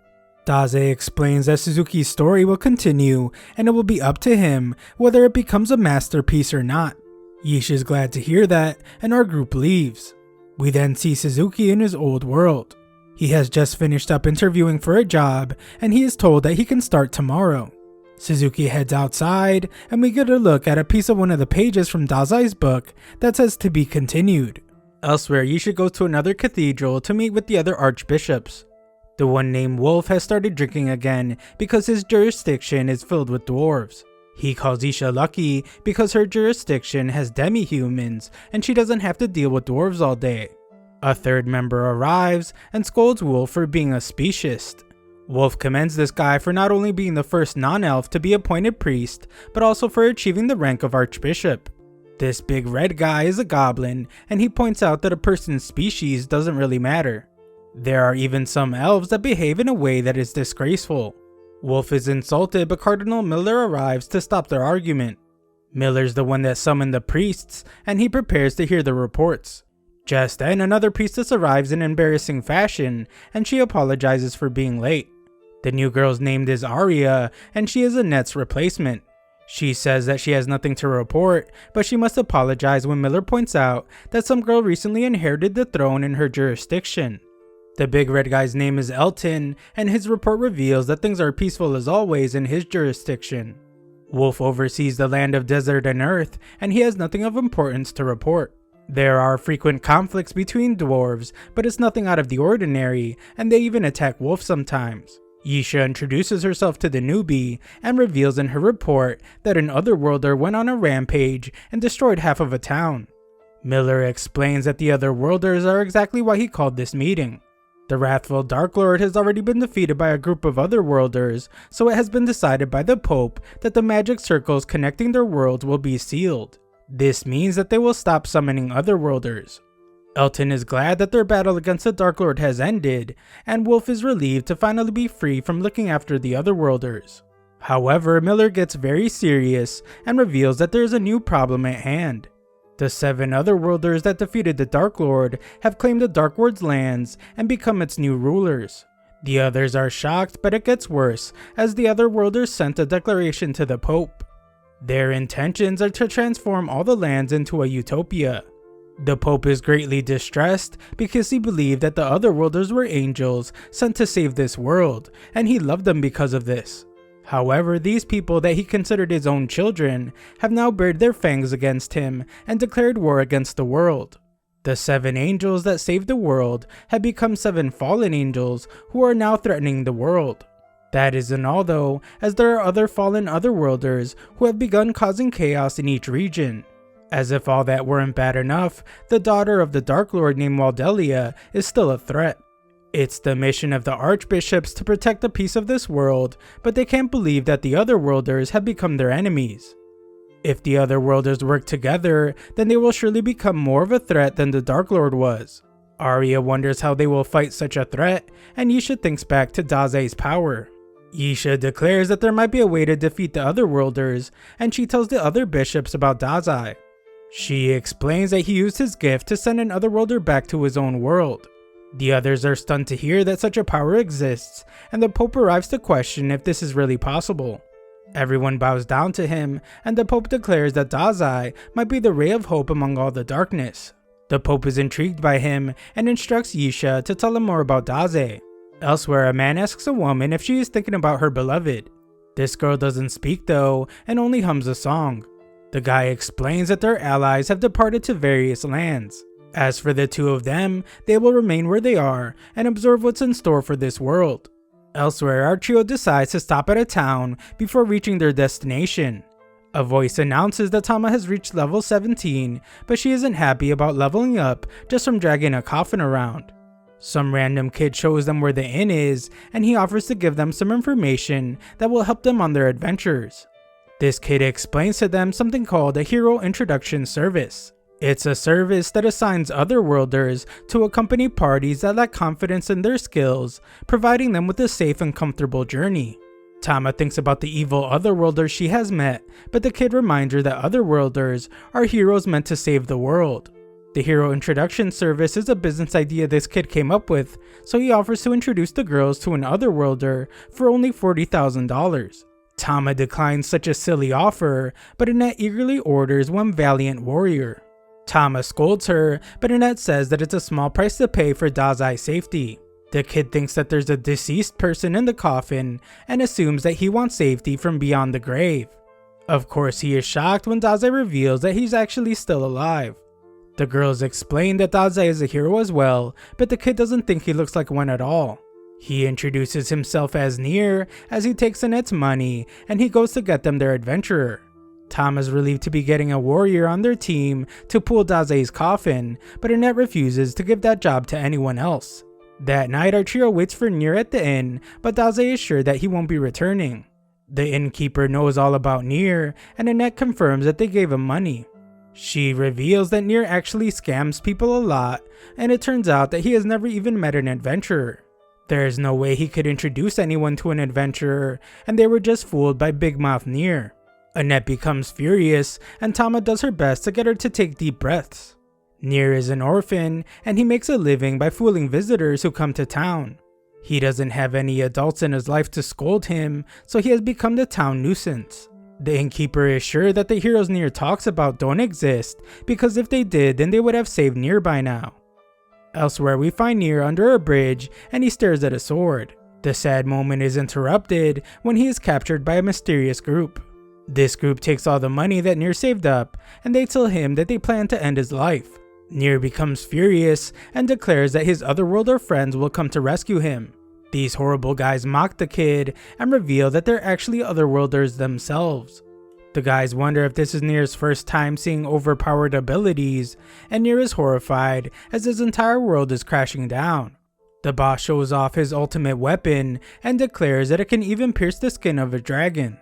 Daze explains that Suzuki's story will continue and it will be up to him whether it becomes a masterpiece or not. Yisha is glad to hear that, and our group leaves. We then see Suzuki in his old world. He has just finished up interviewing for a job, and he is told that he can start tomorrow. Suzuki heads outside, and we get a look at a piece of one of the pages from Dase's book that says to be continued. Elsewhere, Yisha goes to another cathedral to meet with the other archbishops. The one named Wolf has started drinking again because his jurisdiction is filled with dwarves. He calls Yisha lucky because her jurisdiction has demi-humans and she doesn't have to deal with dwarves all day. A third member arrives and scolds Wolf for being a speciesist. Wolf commends this guy for not only being the first non-elf to be appointed priest, but also for achieving the rank of archbishop. This big red guy is a goblin, and he points out that a person's species doesn't really matter. There are even some elves that behave in a way that is disgraceful. Wolf is insulted, but Cardinal Miller arrives to stop their argument. Miller's the one that summoned the priests, and he prepares to hear the reports. Just then, another priestess arrives in embarrassing fashion, and she apologizes for being late. The new girl's name is Arya, and she is Annette's replacement. She says that she has nothing to report, but she must apologize when Miller points out that some girl recently inherited the throne in her jurisdiction. The big red guy's name is Elton, and his report reveals that things are peaceful as always in his jurisdiction. Wolf oversees the land of desert and earth, and he has nothing of importance to report. There are frequent conflicts between dwarves, but it's nothing out of the ordinary, and they even attack Wolf sometimes. Yisha introduces herself to the newbie, and reveals in her report that an Otherworlder went on a rampage and destroyed half of a town. Miller explains that the Otherworlders are exactly why he called this meeting. The wrathful Dark Lord has already been defeated by a group of Otherworlders, so it has been decided by the Pope that the magic circles connecting their worlds will be sealed. This means that they will stop summoning Otherworlders. Elton is glad that their battle against the Dark Lord has ended, and Wolf is relieved to finally be free from looking after the Otherworlders. However, Miller gets very serious and reveals that there is a new problem at hand. The 7 Otherworlders that defeated the Dark Lord have claimed the Dark Lord's lands and become its new rulers. The others are shocked, but it gets worse as the Otherworlders sent a declaration to the Pope. Their intentions are to transform all the lands into a utopia. The Pope is greatly distressed because he believed that the Otherworlders were angels sent to save this world, and he loved them because of this. However, these people that he considered his own children have now bared their fangs against him and declared war against the world. The 7 angels that saved the world have become 7 fallen angels who are now threatening the world. That isn't all though, as there are other fallen Otherworlders who have begun causing chaos in each region. As if all that weren't bad enough, the daughter of the Dark Lord named Waldelia is still a threat. It's the mission of the archbishops to protect the peace of this world, but they can't believe that the Otherworlders have become their enemies. If the Otherworlders work together, then they will surely become more of a threat than the Dark Lord was. Arya wonders how they will fight such a threat, and Yisha thinks back to Dase's power. Yisha declares that there might be a way to defeat the Otherworlders, and she tells the other bishops about Daze. She explains that he used his gift to send an Otherworlder back to his own world. The others are stunned to hear that such a power exists, and the Pope arrives to question if this is really possible. Everyone bows down to him, and the Pope declares that Daze might be the ray of hope among all the darkness. The Pope is intrigued by him and instructs Yisha to tell him more about Daze. Elsewhere, a man asks a woman if she is thinking about her beloved. This girl doesn't speak though, and only hums a song. The guy explains that their allies have departed to various lands. As for the 2 of them, they will remain where they are and observe what's in store for this world. Elsewhere, our trio decides to stop at a town before reaching their destination. A voice announces that Tama has reached level 17, but she isn't happy about leveling up just from dragging a coffin around. Some random kid shows them where the inn is, and he offers to give them some information that will help them on their adventures. This kid explains to them something called a hero introduction service. It's a service that assigns otherworlders to accompany parties that lack confidence in their skills, providing them with a safe and comfortable journey. Tama thinks about the evil otherworlders she has met, but the kid reminds her that otherworlders are heroes meant to save the world. The hero introduction service is a business idea this kid came up with, so he offers to introduce the girls to an otherworlder for only $40,000. Tama declines such a silly offer, but Annette eagerly orders one valiant warrior. Tama scolds her, but Annette says that it's a small price to pay for Dazai's safety. The kid thinks that there's a deceased person in the coffin and assumes that he wants safety from beyond the grave. Of course, he is shocked when Dazai reveals that he's actually still alive. The girls explain that Dazai is a hero as well, but the kid doesn't think he looks like one at all. He introduces himself as Nier as he takes Annette's money and he goes to get them their adventurer. Tama's relieved to be getting a warrior on their team to pull Dazai's coffin, but Annette refuses to give that job to anyone else. That night, our trio waits for Nier at the inn, but Dazai is sure that he won't be returning. The innkeeper knows all about Nier, and Annette confirms that they gave him money. She reveals that Nier actually scams people a lot, and it turns out that he has never even met an adventurer. There is no way he could introduce anyone to an adventurer, and they were just fooled by Big Mouth Nier. Annette becomes furious, and Tama does her best to get her to take deep breaths. Nier is an orphan, and he makes a living by fooling visitors who come to town. He doesn't have any adults in his life to scold him, so he has become the town nuisance. The innkeeper is sure that the heroes Nier talks about don't exist, because if they did, then they would have saved Nier by now. Elsewhere, we find Nier under a bridge, and he stares at a sword. The sad moment is interrupted when he is captured by a mysterious group. This group takes all the money that Nier saved up, and they tell him that they plan to end his life. Nier becomes furious and declares that his otherworlder friends will come to rescue him. These horrible guys mock the kid and reveal that they're actually otherworlders themselves. The guys wonder if this is Nier's first time seeing overpowered abilities, and Nier is horrified as his entire world is crashing down. The boss shows off his ultimate weapon and declares that it can even pierce the skin of a dragon.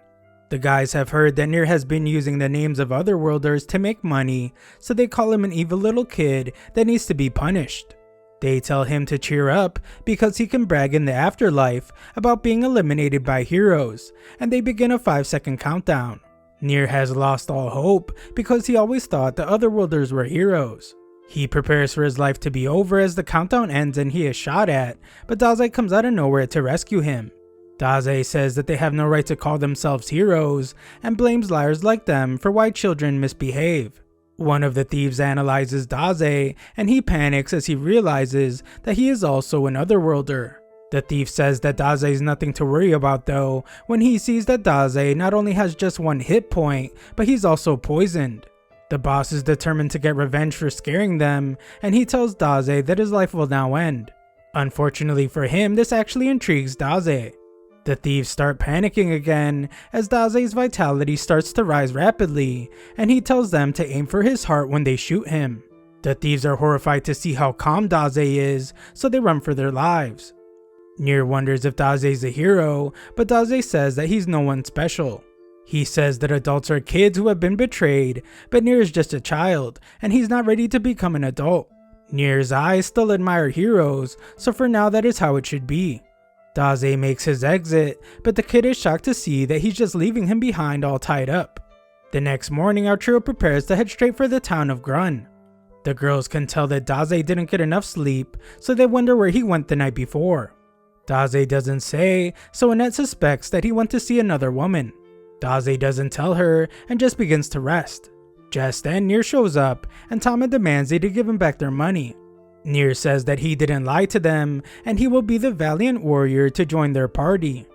The guys have heard that Nier has been using the names of otherworlders to make money, so they call him an evil little kid that needs to be punished. They tell him to cheer up because he can brag in the afterlife about being eliminated by heroes, and they begin a 5-second countdown. Nier has lost all hope because he always thought the otherworlders were heroes. He prepares for his life to be over as the countdown ends and he is shot at, but Dazai comes out of nowhere to rescue him. Dazai says that they have no right to call themselves heroes and blames liars like them for why children misbehave. One of the thieves analyzes Dazai and he panics as he realizes that he is also an otherworlder. The thief says that Dazai is nothing to worry about though when he sees that Dazai not only has just one hit point, but he's also poisoned. The boss is determined to get revenge for scaring them, and he tells Dazai that his life will now end. Unfortunately for him, this actually intrigues Dazai. The thieves start panicking again as Dazai's vitality starts to rise rapidly, and he tells them to aim for his heart when they shoot him. The thieves are horrified to see how calm Dazai is, so they run for their lives. Nier wonders if Dazai is a hero, but Dazai says that he's no one special. He says that adults are kids who have been betrayed, but Nier is just a child, and he's not ready to become an adult. Nier's eyes still admire heroes, so for now that is how it should be. Dazai makes his exit, but the kid is shocked to see that he's just leaving him behind all tied up. The next morning, our trio prepares to head straight for the town of Grun. The girls can tell that Dazai didn't get enough sleep, so they wonder where he went the night before. Dazai doesn't say, so Annette suspects that he went to see another woman. Dazai doesn't tell her and just begins to rest. Just then, Nier shows up, and Tama demands they to give him back their money. Nier says that he didn't lie to them, and he will be the valiant warrior to join their party.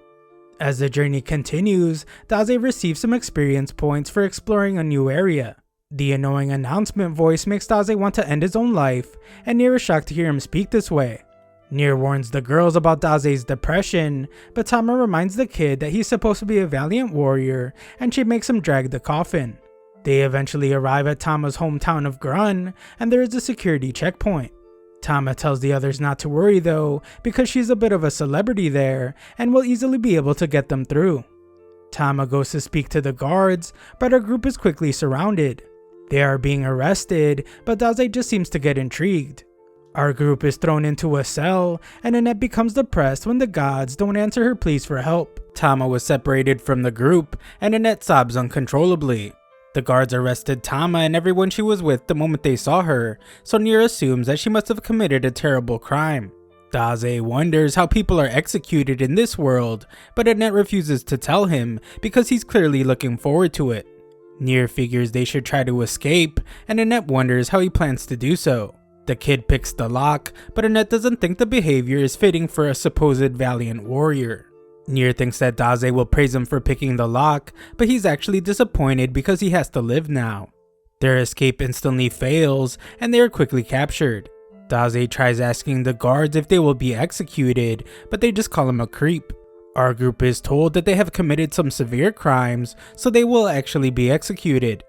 As the journey continues, Dazai receives some experience points for exploring a new area. The annoying announcement voice makes Dazai want to end his own life, and Nier is shocked to hear him speak this way. Nier warns the girls about Dazai's depression, but Tama reminds the kid that he's supposed to be a valiant warrior, and she makes him drag the coffin. They eventually arrive at Tama's hometown of Grun, and there is a security checkpoint. Tama tells the others not to worry though, because she's a bit of a celebrity there, and will easily be able to get them through. Tama goes to speak to the guards, but our group is quickly surrounded. They are being arrested, but Daze just seems to get intrigued. Our group is thrown into a cell, and Annette becomes depressed when the gods don't answer her pleas for help. Tama was separated from the group, and Annette sobs uncontrollably. The guards arrested Tama and everyone she was with the moment they saw her, so Nier assumes that she must have committed a terrible crime. Daze wonders how people are executed in this world, but Annette refuses to tell him because he's clearly looking forward to it. Nier figures they should try to escape, and Annette wonders how he plans to do so. The kid picks the lock, but Annette doesn't think the behavior is fitting for a supposed valiant warrior. Nier thinks that Daze will praise him for picking the lock, but he's actually disappointed because he has to live now. Their escape instantly fails, and they are quickly captured. Daze tries asking the guards if they will be executed, but they just call him a creep. Our group is told that they have committed some severe crimes, so they will actually be executed.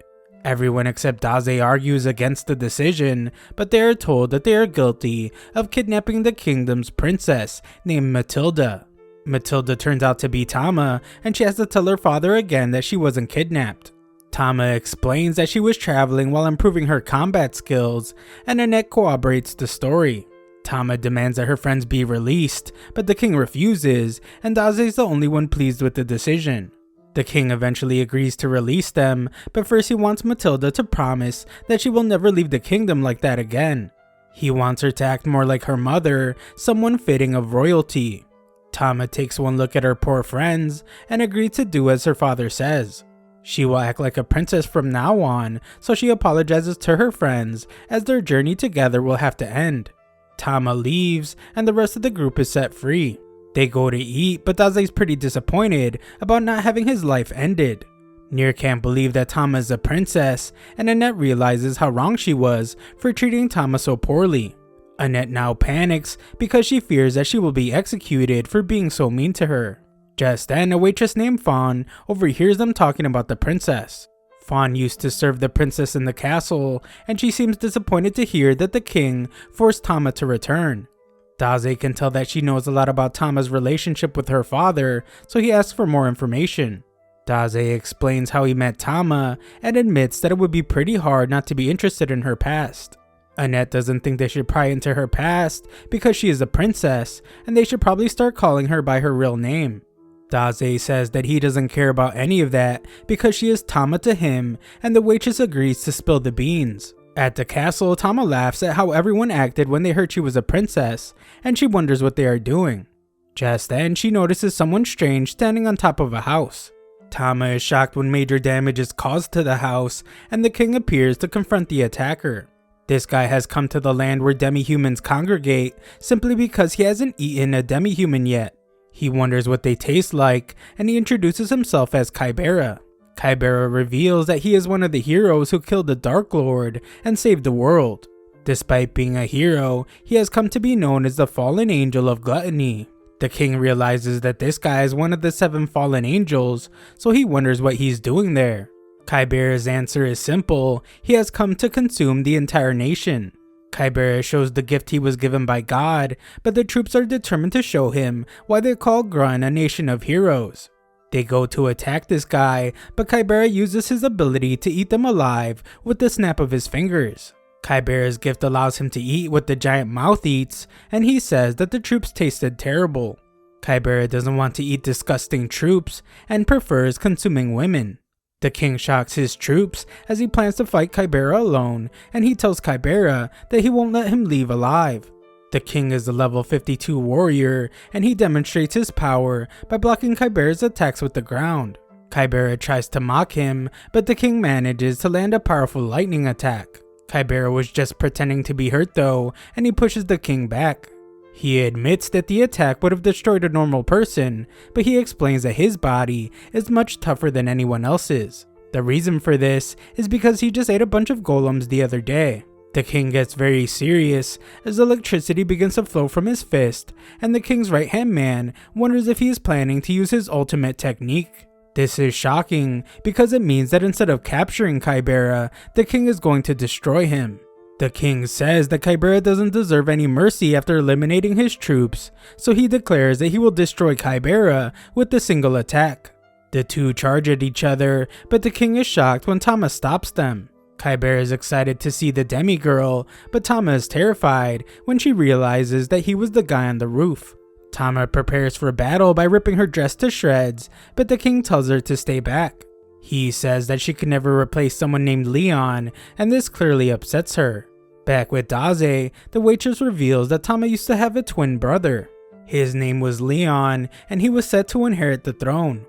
Everyone except Daze argues against the decision, but they are told that they are guilty of kidnapping the kingdom's princess named Matilda. Matilda turns out to be Tama, and she has to tell her father again that she wasn't kidnapped. Tama explains that she was traveling while improving her combat skills, and Annette corroborates the story. Tama demands that her friends be released, but the king refuses, and Daze is the only one pleased with the decision. The king eventually agrees to release them, but first he wants Matilda to promise that she will never leave the kingdom like that again. He wants her to act more like her mother, someone fitting of royalty. Tama takes one look at her poor friends and agrees to do as her father says. She will act like a princess from now on, so she apologizes to her friends as their journey together will have to end. Tama leaves and the rest of the group is set free. They go to eat, but Daze is pretty disappointed about not having his life ended. Nier can't believe that Tama is a princess, and Annette realizes how wrong she was for treating Tama so poorly. Annette now panics because she fears that she will be executed for being so mean to her. Just then, a waitress named Fawn overhears them talking about the princess. Fawn used to serve the princess in the castle, and she seems disappointed to hear that the king forced Tama to return. Daze can tell that she knows a lot about Tama's relationship with her father, so he asks for more information. Daze explains how he met Tama and admits that it would be pretty hard not to be interested in her past. Annette doesn't think they should pry into her past because she is a princess, and they should probably start calling her by her real name. Daze says that he doesn't care about any of that because she is Tama to him, and the waitress agrees to spill the beans. At the castle, Tama laughs at how everyone acted when they heard she was a princess, and she wonders what they are doing. Just then, she notices someone strange standing on top of a house. Tama is shocked when major damage is caused to the house, and the king appears to confront the attacker. This guy has come to the land where demi-humans congregate simply because he hasn't eaten a demi-human yet. He wonders what they taste like, and he introduces himself as Kybera. Kybera reveals that he is one of the heroes who killed the Dark Lord and saved the world. Despite being a hero, he has come to be known as the fallen angel of gluttony. The king realizes that this guy is one of the 7 fallen angels, so he wonders what he's doing there. Kybera's answer is simple: he has come to consume the entire nation. Kybera shows the gift he was given by God, but the troops are determined to show him why they call Grun a nation of heroes. They go to attack this guy, but Kybera uses his ability to eat them alive with the snap of his fingers. Kybera's gift allows him to eat what the giant mouth eats, and he says that the troops tasted terrible. Kybera doesn't want to eat disgusting troops and prefers consuming women. The king shocks his troops as he plans to fight Kybera alone, and he tells Kybera that he won't let him leave alive. The king is a level 52 warrior, and he demonstrates his power by blocking Kybera's attacks with the ground. Kybera tries to mock him, but the king manages to land a powerful lightning attack. Kybera was just pretending to be hurt though, and he pushes the king back. He admits that the attack would have destroyed a normal person, but he explains that his body is much tougher than anyone else's. The reason for this is because he just ate a bunch of golems the other day. The king gets very serious as electricity begins to flow from his fist, and the king's right-hand man wonders if he is planning to use his ultimate technique. This is shocking because it means that instead of capturing Kybera, the king is going to destroy him. The king says that Kybera doesn't deserve any mercy after eliminating his troops, so he declares that he will destroy Kybera with a single attack. The two charge at each other, but the king is shocked when Tama stops them. Kybera is excited to see the demigirl, but Tama is terrified when she realizes that he was the guy on the roof. Tama prepares for battle by ripping her dress to shreds, but the king tells her to stay back. He says that she can never replace someone named Leon, and this clearly upsets her. Back with Daze, the waitress reveals that Tama used to have a twin brother. His name was Leon, and he was set to inherit the throne.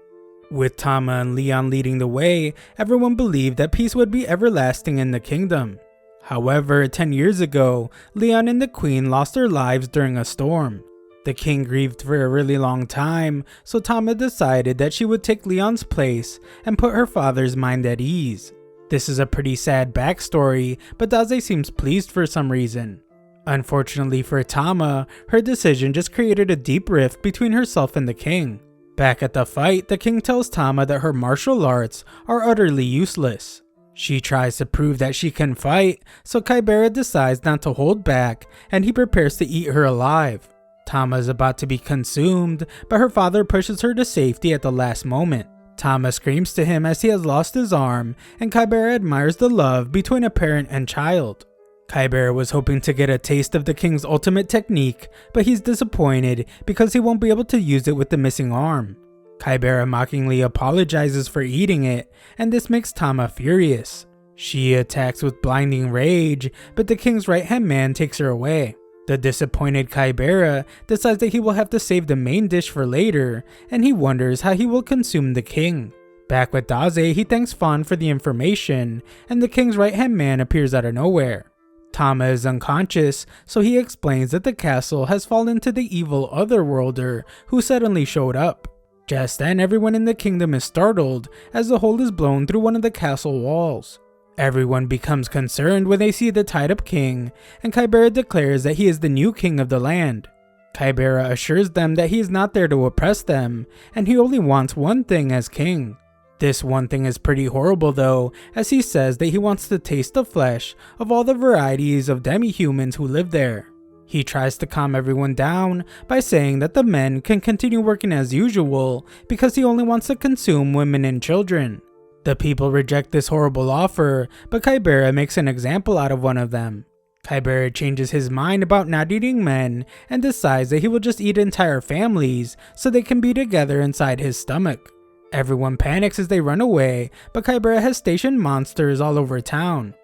With Tama and Leon leading the way, everyone believed that peace would be everlasting in the kingdom. However, 10 years ago, Leon and the queen lost their lives during a storm. The king grieved for a really long time, so Tama decided that she would take Leon's place and put her father's mind at ease. This is a pretty sad backstory, but Daze seems pleased for some reason. Unfortunately for Tama, her decision just created a deep rift between herself and the king. Back at the fight, the king tells Tama that her martial arts are utterly useless. She tries to prove that she can fight, so Kybera decides not to hold back, and he prepares to eat her alive. Tama is about to be consumed, but her father pushes her to safety at the last moment. Tama screams to him as he has lost his arm, and Kybera admires the love between a parent and child. Kybera was hoping to get a taste of the king's ultimate technique, but he's disappointed because he won't be able to use it with the missing arm. Kybera mockingly apologizes for eating it, and this makes Tama furious. She attacks with blinding rage, but the king's right-hand man takes her away. The disappointed Kybera decides that he will have to save the main dish for later, and he wonders how he will consume the king. Back with Daze, he thanks Fawn for the information, and the king's right-hand man appears out of nowhere. Tama is unconscious, so he explains that the castle has fallen to the evil Otherworlder who suddenly showed up. Just then, everyone in the kingdom is startled as the hole is blown through one of the castle walls. Everyone becomes concerned when they see the tied up king, and Kybera declares that he is the new king of the land. Kybera assures them that he is not there to oppress them, and he only wants one thing as king. This one thing is pretty horrible though, as he says that he wants to taste the flesh of all the varieties of demi-humans who live there. He tries to calm everyone down by saying that the men can continue working as usual because he only wants to consume women and children. The people reject this horrible offer, but Kybera makes an example out of one of them. Kybera changes his mind about not eating men and decides that he will just eat entire families so they can be together inside his stomach. Everyone panics as they run away, but Kybera has stationed monsters all over town.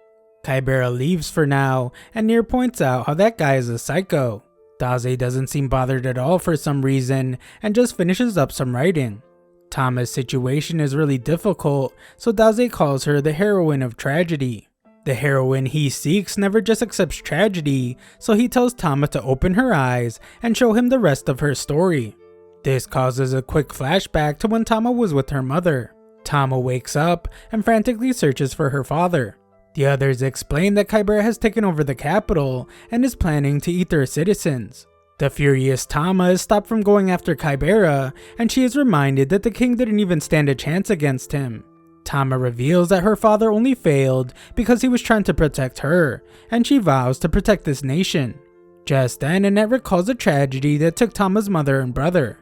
Kybera leaves for now, and Nier points out how that guy is a psycho. Daze doesn't seem bothered at all for some reason, and just finishes up some writing. Tama's situation is really difficult, so Daze calls her the heroine of tragedy. The heroine he seeks never just accepts tragedy, so he tells Tama to open her eyes and show him the rest of her story. This causes a quick flashback to when Tama was with her mother. Tama wakes up and frantically searches for her father. The others explain that Kybera has taken over the capital and is planning to eat their citizens. The furious Tama is stopped from going after Kybera, and she is reminded that the king didn't even stand a chance against him. Tama reveals that her father only failed because he was trying to protect her, and she vows to protect this nation. Just then, Annette recalls a tragedy that took Tama's mother and brother.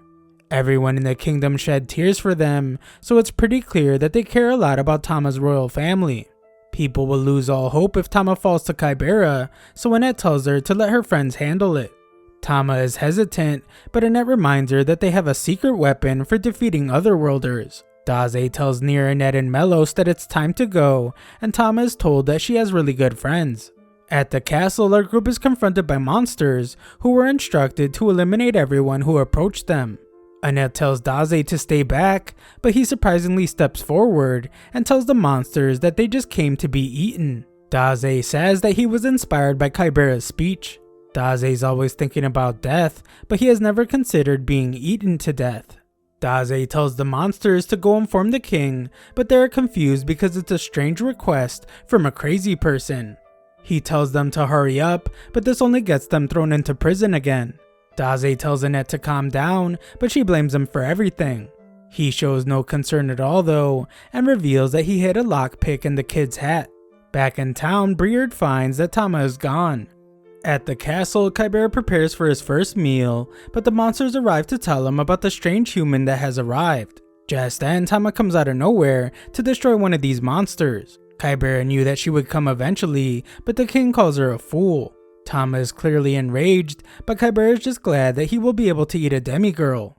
Everyone in the kingdom shed tears for them, so it's pretty clear that they care a lot about Tama's royal family. People will lose all hope if Tama falls to Kybera, so Annette tells her to let her friends handle it. Tama is hesitant, but Annette reminds her that they have a secret weapon for defeating Otherworlders. Daze tells Nier, Annette, and Melos that it's time to go, and Tama is told that she has really good friends. At the castle, our group is confronted by monsters who were instructed to eliminate everyone who approached them. Annette tells Daze to stay back, but he surprisingly steps forward and tells the monsters that they just came to be eaten. Daze says that he was inspired by Kybera's speech. Daze's always thinking about death, but he has never considered being eaten to death. Daze tells the monsters to go inform the king, but they are confused because it's a strange request from a crazy person. He tells them to hurry up, but this only gets them thrown into prison again. Daze tells Annette to calm down, but she blames him for everything. He shows no concern at all though, and reveals that he hid a lockpick in the kid's hat. Back in town, Briard finds that Tama is gone. At the castle, Kybera prepares for his first meal, but the monsters arrive to tell him about the strange human that has arrived. Just then, Tama comes out of nowhere to destroy one of these monsters. Kybera knew that she would come eventually, but the king calls her a fool. Tama is clearly enraged, but Kybera is just glad that he will be able to eat a demigirl.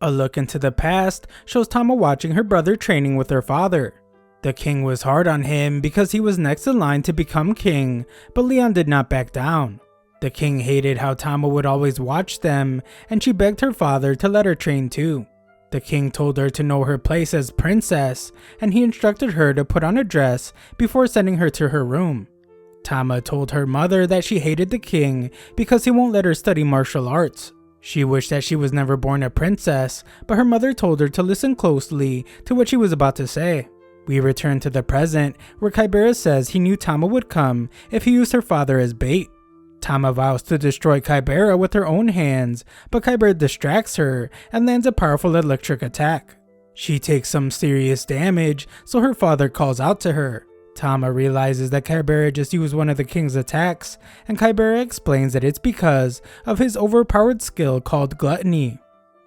A look into the past shows Tama watching her brother training with her father. The king was hard on him because he was next in line to become king, but Leon did not back down. The king hated how Tama would always watch them, and she begged her father to let her train too. The king told her to know her place as princess, and he instructed her to put on a dress before sending her to her room. Tama told her mother that she hated the king because he won't let her study martial arts. She wished that she was never born a princess, but her mother told her to listen closely to what she was about to say. We return to the present, where Kybera says he knew Tama would come if he used her father as bait. Tama vows to destroy Kybera with her own hands, but Kybera distracts her and lands a powerful electric attack. She takes some serious damage, so her father calls out to her. Tama realizes that Kybera just used one of the king's attacks, and Kybera explains that it's because of his overpowered skill called gluttony.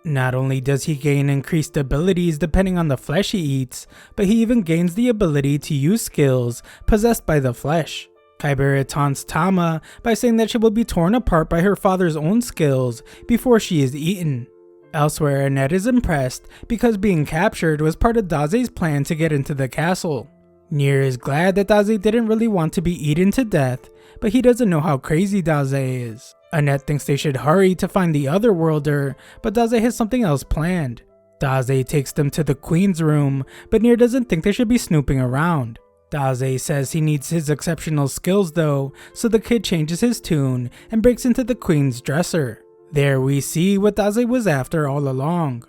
Not only does he gain increased abilities depending on the flesh he eats, but he even gains the ability to use skills possessed by the flesh. Kybera taunts Tama by saying that she will be torn apart by her father's own skills before she is eaten. Elsewhere, Annette is impressed because being captured was part of Daze's plan to get into the castle. Nier is glad that Daze didn't really want to be eaten to death, but he doesn't know how crazy Daze is. Annette thinks they should hurry to find the other worlder, but Daze has something else planned. Daze takes them to the queen's room, but Nier doesn't think they should be snooping around. Daze says he needs his exceptional skills though, so the kid changes his tune and breaks into the queen's dresser. There we see what Daze was after all along.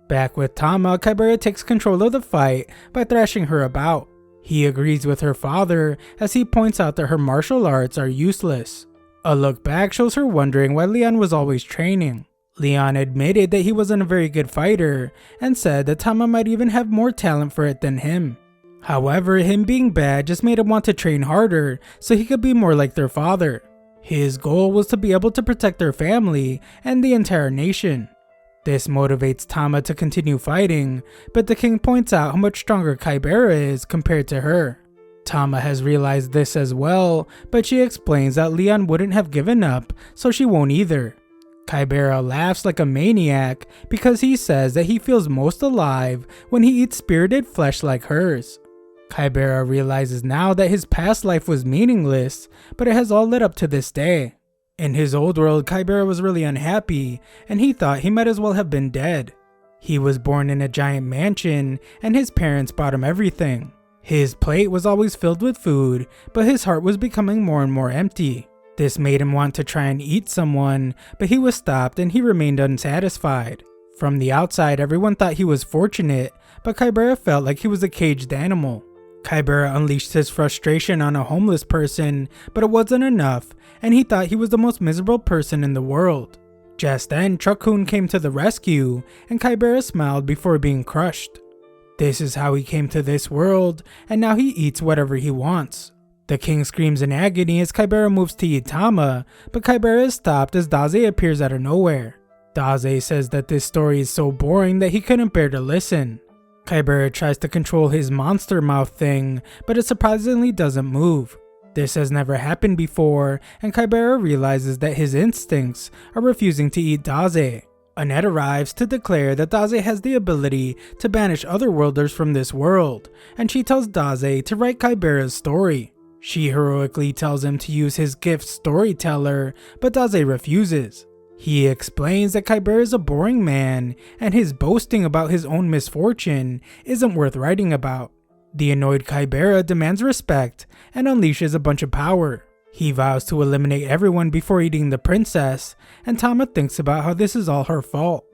Back with Tama, Kybera takes control of the fight by thrashing her about. He agrees with her father as he points out that her martial arts are useless. A look back shows her wondering why Leon was always training. Leon admitted that he wasn't a very good fighter and said that Tama might even have more talent for it than him. However, him being bad just made him want to train harder so he could be more like their father. His goal was to be able to protect their family and the entire nation. This motivates Tama to continue fighting, but the king points out how much stronger Kybera is compared to her. Tama has realized this as well, but she explains that Leon wouldn't have given up, so she won't either. Kybera laughs like a maniac because he says that he feels most alive when he eats spirited flesh like hers. Kybera realizes now that his past life was meaningless, but it has all led up to this day. In his old world, Kybera was really unhappy, and he thought he might as well have been dead. He was born in a giant mansion, and his parents bought him everything. His plate was always filled with food, but his heart was becoming more and more empty. This made him want to try and eat someone, but he was stopped and he remained unsatisfied. From the outside, everyone thought he was fortunate, but Kybera felt like he was a caged animal. Kybera unleashed his frustration on a homeless person, but it wasn't enough, and he thought he was the most miserable person in the world. Just then, Truck-kun came to the rescue, and Kybera smiled before being crushed. This is how he came to this world, and now he eats whatever he wants. The king screams in agony as Kybera moves to eat Tama, but Kybera is stopped as Daze appears out of nowhere. Daze says that this story is so boring that he couldn't bear to listen. Kybera tries to control his monster mouth thing, but it surprisingly doesn't move. This has never happened before, and Kybera realizes that his instincts are refusing to eat Daze. Annette arrives to declare that Daze has the ability to banish otherworlders from this world, and she tells Daze to write Kybera's story. She heroically tells him to use his gift Storyteller, but Daze refuses. He explains that Kybera is a boring man, and his boasting about his own misfortune isn't worth writing about. The annoyed Kybera demands respect and unleashes a bunch of power. He vows to eliminate everyone before eating the princess, and Tama thinks about how this is all her fault.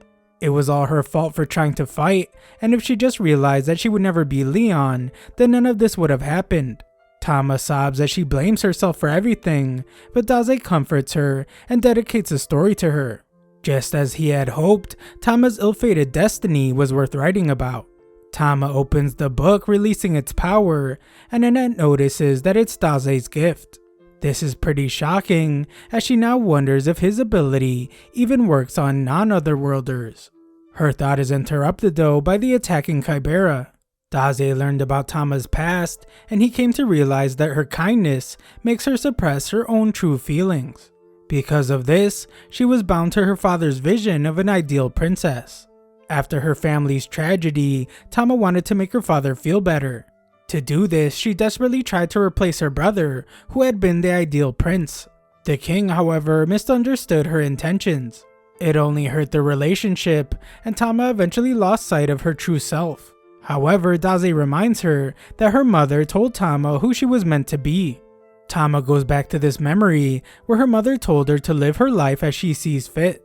It was all her fault for trying to fight, and if she just realized that she would never be Leon, then none of this would have happened. Tama sobs as she blames herself for everything, but Daze comforts her and dedicates a story to her. Just as he had hoped, Tama's ill-fated destiny was worth writing about. Tama opens the book, releasing its power, and Annette notices that it's Daze's gift. This is pretty shocking, as she now wonders if his ability even works on non-otherworlders. Her thought is interrupted though by the attacking Kybera. Daze learned about Tama's past, and he came to realize that her kindness makes her suppress her own true feelings. Because of this, she was bound to her father's vision of an ideal princess. After her family's tragedy, Tama wanted to make her father feel better. To do this, she desperately tried to replace her brother, who had been the ideal prince. The king, however, misunderstood her intentions. It only hurt their relationship, and Tama eventually lost sight of her true self. However, Daze reminds her that her mother told Tama who she was meant to be. Tama goes back to this memory where her mother told her to live her life as she sees fit.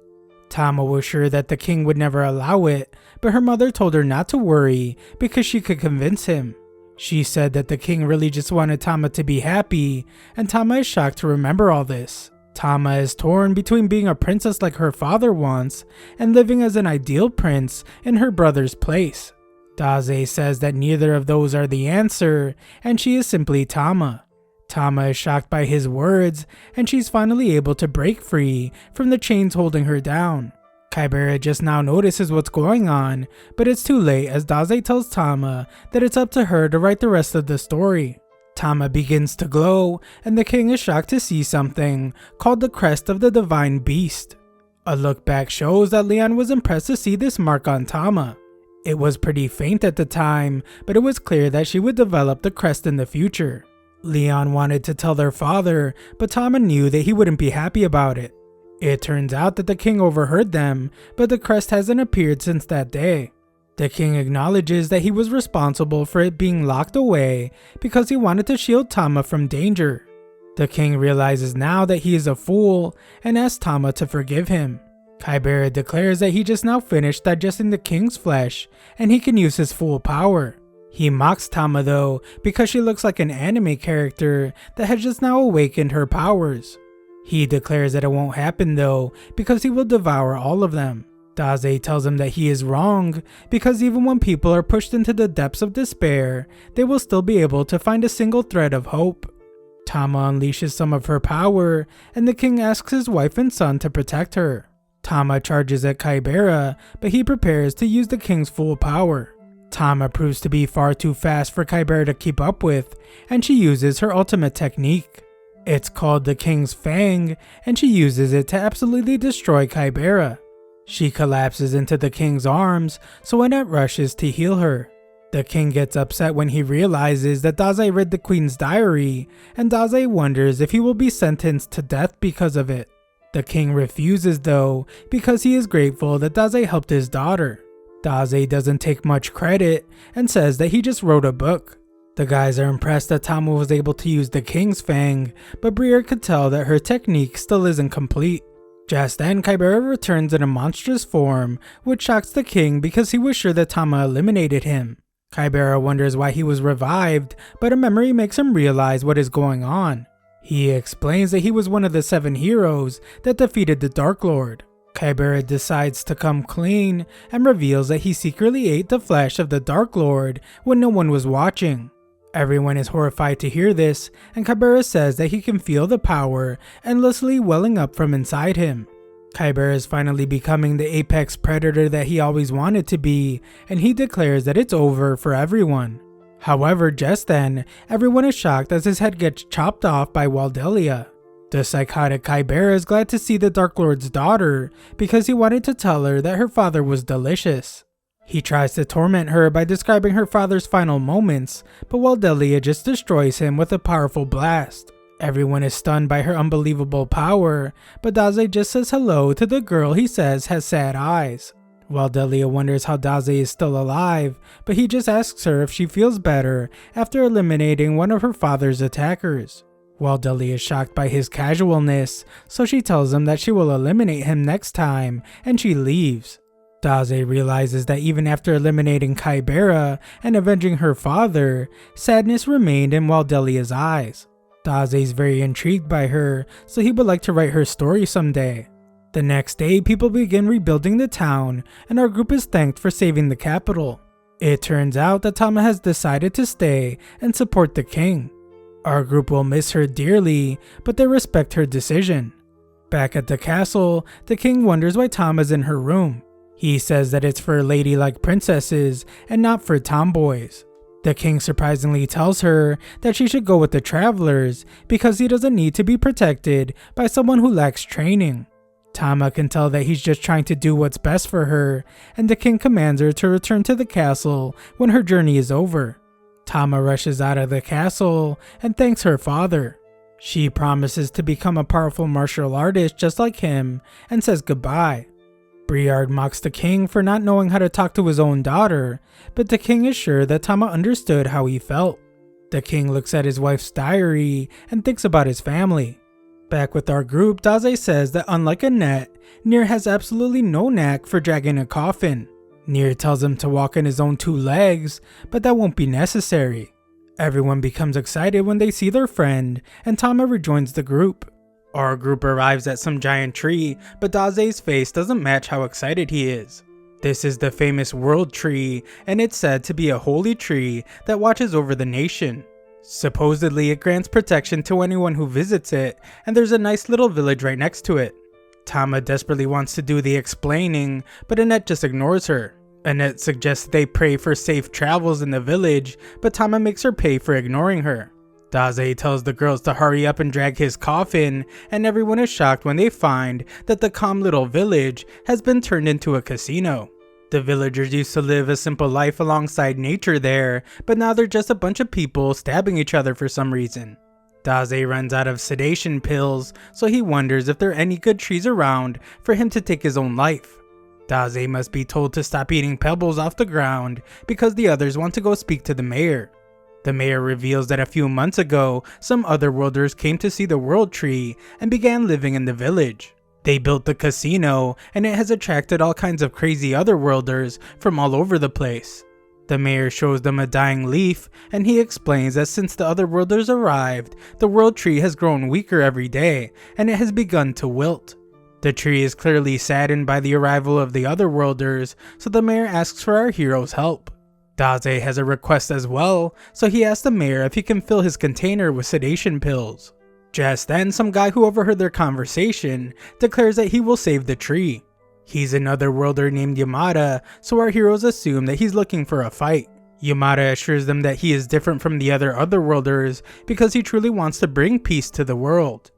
Tama was sure that the king would never allow it, but her mother told her not to worry because she could convince him. She said that the king really just wanted Tama to be happy, and Tama is shocked to remember all this. Tama is torn between being a princess like her father wants and living as an ideal prince in her brother's place. Daze says that neither of those are the answer, and she is simply Tama. Tama is shocked by his words, and she's finally able to break free from the chains holding her down. Kybera just now notices what's going on, but it's too late as Daze tells Tama that it's up to her to write the rest of the story. Tama begins to glow, and the king is shocked to see something called the crest of the divine beast. A look back shows that Leon was impressed to see this mark on Tama. It was pretty faint at the time, but it was clear that she would develop the crest in the future. Leon wanted to tell their father, but Tama knew that he wouldn't be happy about it. It turns out that the king overheard them, but the crest hasn't appeared since that day. The king acknowledges that he was responsible for it being locked away because he wanted to shield Tama from danger. The king realizes now that he is a fool and asks Tama to forgive him. Kybera declares that he just now finished digesting the king's flesh and he can use his full power. He mocks Tama though because she looks like an anime character that has just now awakened her powers. He declares that it won't happen though because he will devour all of them. Daze tells him that he is wrong because even when people are pushed into the depths of despair, they will still be able to find a single thread of hope. Tama unleashes some of her power and the king asks his wife and son to protect her. Tama charges at Kybera, but he prepares to use the king's full power. Tama proves to be far too fast for Kybera to keep up with, and she uses her ultimate technique. It's called the King's Fang, and she uses it to absolutely destroy Kybera. She collapses into the king's arms, so Annette rushes to heal her. The king gets upset when he realizes that Daze read the queen's diary, and Daze wonders if he will be sentenced to death because of it. The king refuses though, because he is grateful that Daze helped his daughter. Daze doesn't take much credit, and says that he just wrote a book. The guys are impressed that Tama was able to use the King's Fang, but Briere could tell that her technique still isn't complete. Just then, Kybera returns in a monstrous form, which shocks the king because he was sure that Tama eliminated him. Kybera wonders why he was revived, but a memory makes him realize what is going on. He explains that he was one of the 7 heroes that defeated the Dark Lord. Kybera decides to come clean and reveals that he secretly ate the flesh of the Dark Lord when no one was watching. Everyone is horrified to hear this, and Kybera says that he can feel the power endlessly welling up from inside him. Kybera is finally becoming the apex predator that he always wanted to be, and he declares that it's over for everyone. However, just then, everyone is shocked as his head gets chopped off by Waldelia. The psychotic Kybera is glad to see the Dark Lord's daughter because he wanted to tell her that her father was delicious. He tries to torment her by describing her father's final moments, but Waldelia just destroys him with a powerful blast. Everyone is stunned by her unbelievable power, but Daze just says hello to the girl he says has sad eyes. Waldelia wonders how Daze is still alive, but he just asks her if she feels better after eliminating one of her father's attackers. Waldelia is shocked by his casualness, so she tells him that she will eliminate him next time, and she leaves. Daze realizes that even after eliminating Kybera and avenging her father, sadness remained in Waldelia's eyes. Daze is very intrigued by her, so he would like to write her story someday. The next day, people begin rebuilding the town, and our group is thanked for saving the capital. It turns out that Tama has decided to stay and support the king. Our group will miss her dearly, but they respect her decision. Back at the castle, the king wonders why Tama's in her room. He says that it's for ladylike princesses and not for tomboys. The king surprisingly tells her that she should go with the travelers because he doesn't need to be protected by someone who lacks training. Tama can tell that he's just trying to do what's best for her, and the king commands her to return to the castle when her journey is over. Tama rushes out of the castle and thanks her father. She promises to become a powerful martial artist just like him and says goodbye. Briard mocks the king for not knowing how to talk to his own daughter, but the king is sure that Tama understood how he felt. The king looks at his wife's diary and thinks about his family. Back with our group, Daze says that unlike Annette, Nier has absolutely no knack for dragging a coffin. Nier tells him to walk on his own 2 legs, but that won't be necessary. Everyone becomes excited when they see their friend, and Tama rejoins the group. Our group arrives at some giant tree, but Daze's face doesn't match how excited he is. This is the famous World Tree, and it's said to be a holy tree that watches over the nation. Supposedly, it grants protection to anyone who visits it, and there's a nice little village right next to it. Tama desperately wants to do the explaining, but Annette just ignores her. Annette suggests they pray for safe travels in the village, but Tama makes her pay for ignoring her. Daze tells the girls to hurry up and drag his coffin, and everyone is shocked when they find that the calm little village has been turned into a casino. The villagers used to live a simple life alongside nature there, but now they're just a bunch of people stabbing each other for some reason. Daze runs out of sedation pills, so he wonders if there are any good trees around for him to take his own life. Daze must be told to stop eating pebbles off the ground because the others want to go speak to the mayor. The mayor reveals that a few months ago, some otherworlders came to see the World Tree and began living in the village. They built the casino, and it has attracted all kinds of crazy otherworlders from all over the place. The mayor shows them a dying leaf, and he explains that since the otherworlders arrived, the World Tree has grown weaker every day, and it has begun to wilt. The tree is clearly saddened by the arrival of the otherworlders, so the mayor asks for our hero's help. Daze has a request as well, so he asks the mayor if he can fill his container with sedation pills. Just then, some guy who overheard their conversation declares that he will save the tree. He's an otherworlder named Yamada, so our heroes assume that he's looking for a fight. Yamada assures them that he is different from the other otherworlders because he truly wants to bring peace to the world.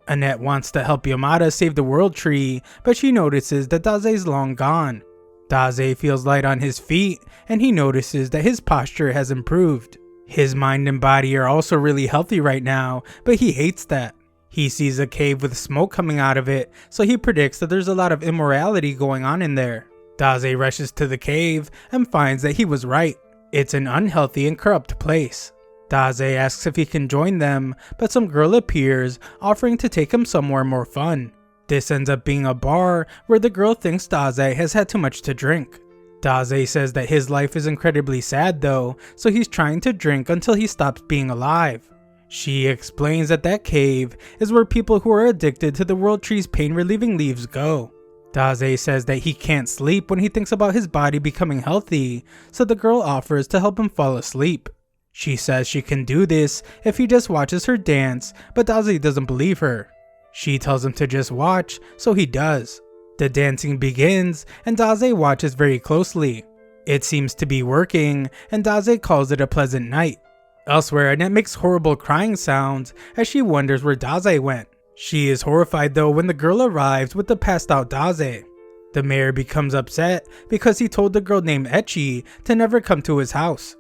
Annette wants to help Yamada save the World Tree, but she notices that Daze's long gone. Daze feels light on his feet, and he notices that his posture has improved. His mind and body are also really healthy right now, but he hates that. He sees a cave with smoke coming out of it, so he predicts that there's a lot of immorality going on in there. Daze rushes to the cave and finds that he was right. It's an unhealthy and corrupt place. Daze asks if he can join them, but some girl appears, offering to take him somewhere more fun. This ends up being a bar where the girl thinks Daze has had too much to drink. Daze says that his life is incredibly sad though, so he's trying to drink until he stops being alive. She explains that that cave is where people who are addicted to the World Tree's pain-relieving leaves go. Daze says that he can't sleep when he thinks about his body becoming healthy, so the girl offers to help him fall asleep. She says she can do this if he just watches her dance, but Daze doesn't believe her. She tells him to just watch, so he does. The dancing begins, and Daze watches very closely. It seems to be working, and Daze calls it a pleasant night. Elsewhere, Annette makes horrible crying sounds as she wonders where Daze went. She is horrified though when the girl arrives with the passed out Daze. The mayor becomes upset because he told the girl named Echi to never come to his house.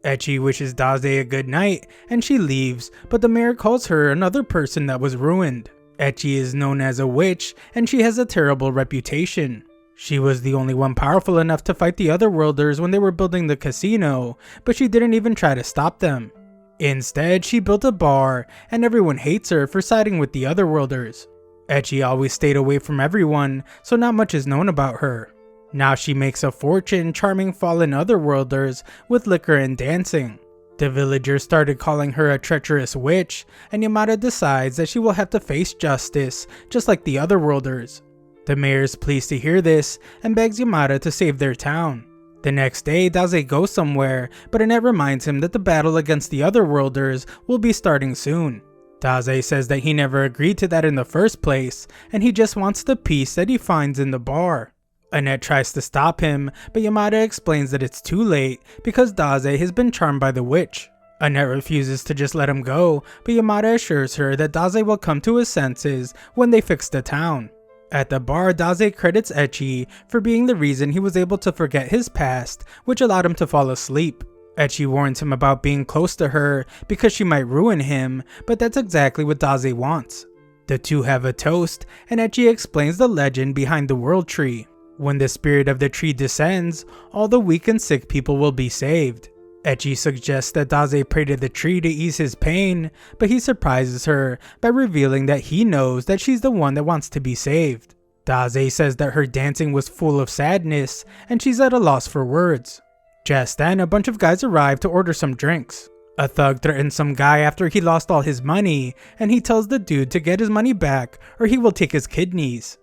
Echi wishes Daze a good night, and she leaves, but the mayor calls her another person that was ruined. Echi is known as a witch, and she has a terrible reputation. She was the only one powerful enough to fight the otherworlders when they were building the casino, but she didn't even try to stop them. Instead, she built a bar, and everyone hates her for siding with the otherworlders. Echi always stayed away from everyone, so not much is known about her. Now she makes a fortune charming fallen otherworlders with liquor and dancing. The villagers started calling her a treacherous witch, and Yamada decides that she will have to face justice, just like the otherworlders. The mayor is pleased to hear this, and begs Yamada to save their town. The next day, Daze goes somewhere, but Annette reminds him that the battle against the otherworlders will be starting soon. Daze says that he never agreed to that in the first place, and he just wants the peace that he finds in the bar. Annette tries to stop him, but Yamada explains that it's too late because Daze has been charmed by the witch. Annette refuses to just let him go, but Yamada assures her that Daze will come to his senses when they fix the town. At the bar, Daze credits Ecchi for being the reason he was able to forget his past, which allowed him to fall asleep. Ecchi warns him about being close to her because she might ruin him, but that's exactly what Daze wants. The two have a toast, and Ecchi explains the legend behind the world tree. When the spirit of the tree descends, all the weak and sick people will be saved. Ecchi suggests that Daze pray to the tree to ease his pain, but he surprises her by revealing that he knows that she's the one that wants to be saved. Daze says that her dancing was full of sadness, and she's at a loss for words. Just then, a bunch of guys arrive to order some drinks. A thug threatens some guy after he lost all his money, and he tells the dude to get his money back or he will take his kidneys.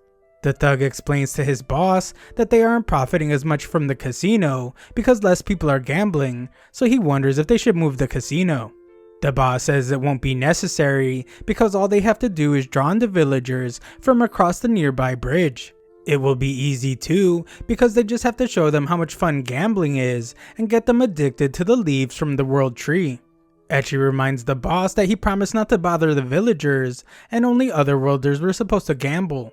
The thug explains to his boss that they aren't profiting as much from the casino because less people are gambling, so he wonders if they should move the casino. The boss says it won't be necessary because all they have to do is draw in the villagers from across the nearby bridge. It will be easy too because they just have to show them how much fun gambling is and get them addicted to the leaves from the world tree. Ecchi reminds the boss that he promised not to bother the villagers and only otherworlders were supposed to gamble.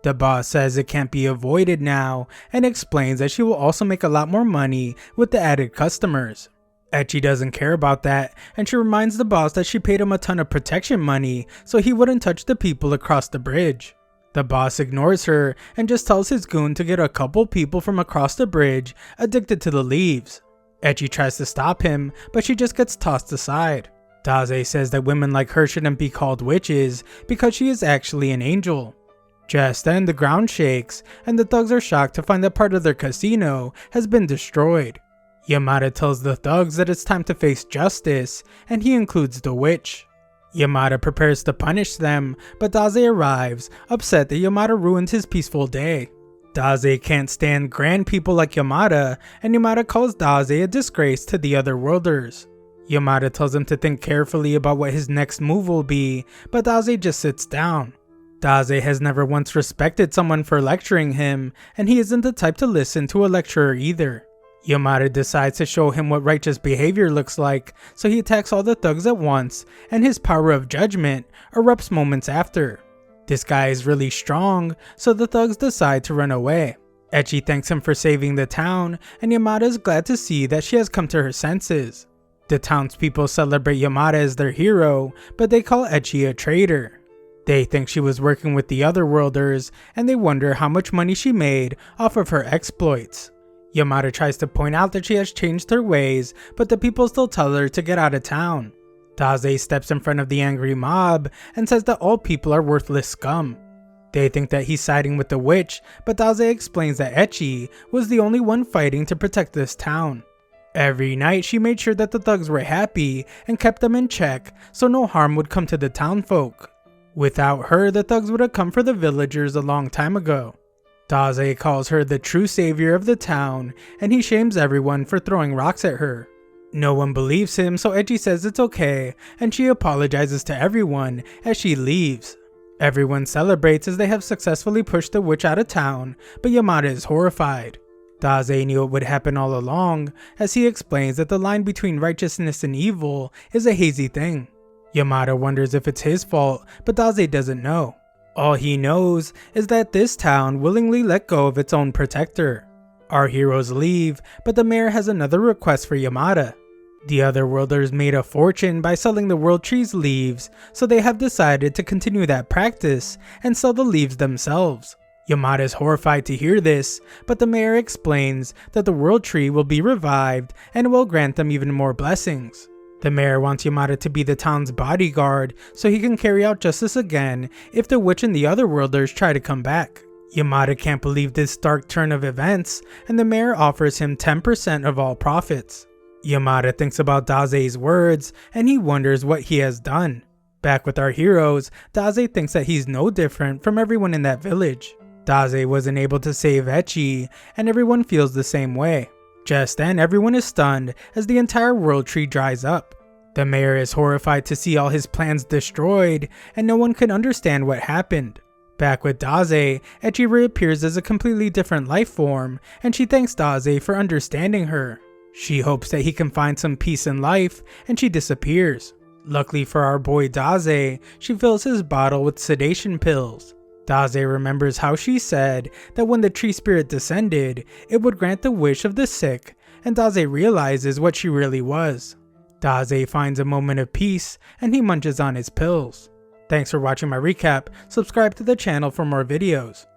The boss says it can't be avoided now and explains that she will also make a lot more money with the added customers. Ecchi doesn't care about that, and she reminds the boss that she paid him a ton of protection money so he wouldn't touch the people across the bridge. The boss ignores her and just tells his goon to get a couple people from across the bridge addicted to the leaves. Ecchi tries to stop him, but she just gets tossed aside. Daze says that women like her shouldn't be called witches because she is actually an angel. Just then, the ground shakes, and the thugs are shocked to find that part of their casino has been destroyed. Yamada tells the thugs that it's time to face justice, and he includes the witch. Yamada prepares to punish them, but Daze arrives, upset that Yamada ruined his peaceful day. Daze can't stand grand people like Yamada, and Yamada calls Daze a disgrace to the other worlders. Yamada tells him to think carefully about what his next move will be, but Daze just sits down. Daze has never once respected someone for lecturing him, and he isn't the type to listen to a lecturer either. Yamada decides to show him what righteous behavior looks like, so he attacks all the thugs at once, and his power of judgment erupts moments after. This guy is really strong, so the thugs decide to run away. Ecchi thanks him for saving the town, and Yamada is glad to see that she has come to her senses. The townspeople celebrate Yamada as their hero, but they call Ecchi a traitor. They think she was working with the otherworlders, and they wonder how much money she made off of her exploits. Yamada tries to point out that she has changed her ways, but the people still tell her to get out of town. Daze steps in front of the angry mob and says that all people are worthless scum. They think that he's siding with the witch, but Daze explains that Ecchi was the only one fighting to protect this town. Every night she made sure that the thugs were happy and kept them in check so no harm would come to the townfolk. Without her, the thugs would have come for the villagers a long time ago. Daze calls her the true savior of the town, and he shames everyone for throwing rocks at her. No one believes him, so Ecchi says it's okay, and she apologizes to everyone as she leaves. Everyone celebrates as they have successfully pushed the witch out of town, but Yamada is horrified. Daze knew it would happen all along, as he explains that the line between righteousness and evil is a hazy thing. Yamada wonders if it's his fault, but Daze doesn't know. All he knows is that this town willingly let go of its own protector. Our heroes leave, but the mayor has another request for Yamada. The otherworlders made a fortune by selling the world tree's leaves, so they have decided to continue that practice and sell the leaves themselves. Yamada is horrified to hear this, but the mayor explains that the world tree will be revived and will grant them even more blessings. The mayor wants Yamada to be the town's bodyguard so he can carry out justice again if the witch and the otherworlders try to come back. Yamada can't believe this dark turn of events, and the mayor offers him 10% of all profits. Yamada thinks about Daze's words, and he wonders what he has done. Back with our heroes, Daze thinks that he's no different from everyone in that village. Daze wasn't able to save Ecchi, and everyone feels the same way. Just then, everyone is stunned as the entire world tree dries up. The mayor is horrified to see all his plans destroyed, and no one can understand what happened. Back with Daze, Echi reappears as a completely different life form, and she thanks Daze for understanding her. She hopes that he can find some peace in life, and she disappears. Luckily for our boy Daze, she fills his bottle with sedation pills. Daze remembers how she said that when the tree spirit descended, it would grant the wish of the sick, and Daze realizes what she really was. Daze finds a moment of peace, and he munches on his pills. Thanks for watching my recap. Subscribe to the channel for more videos.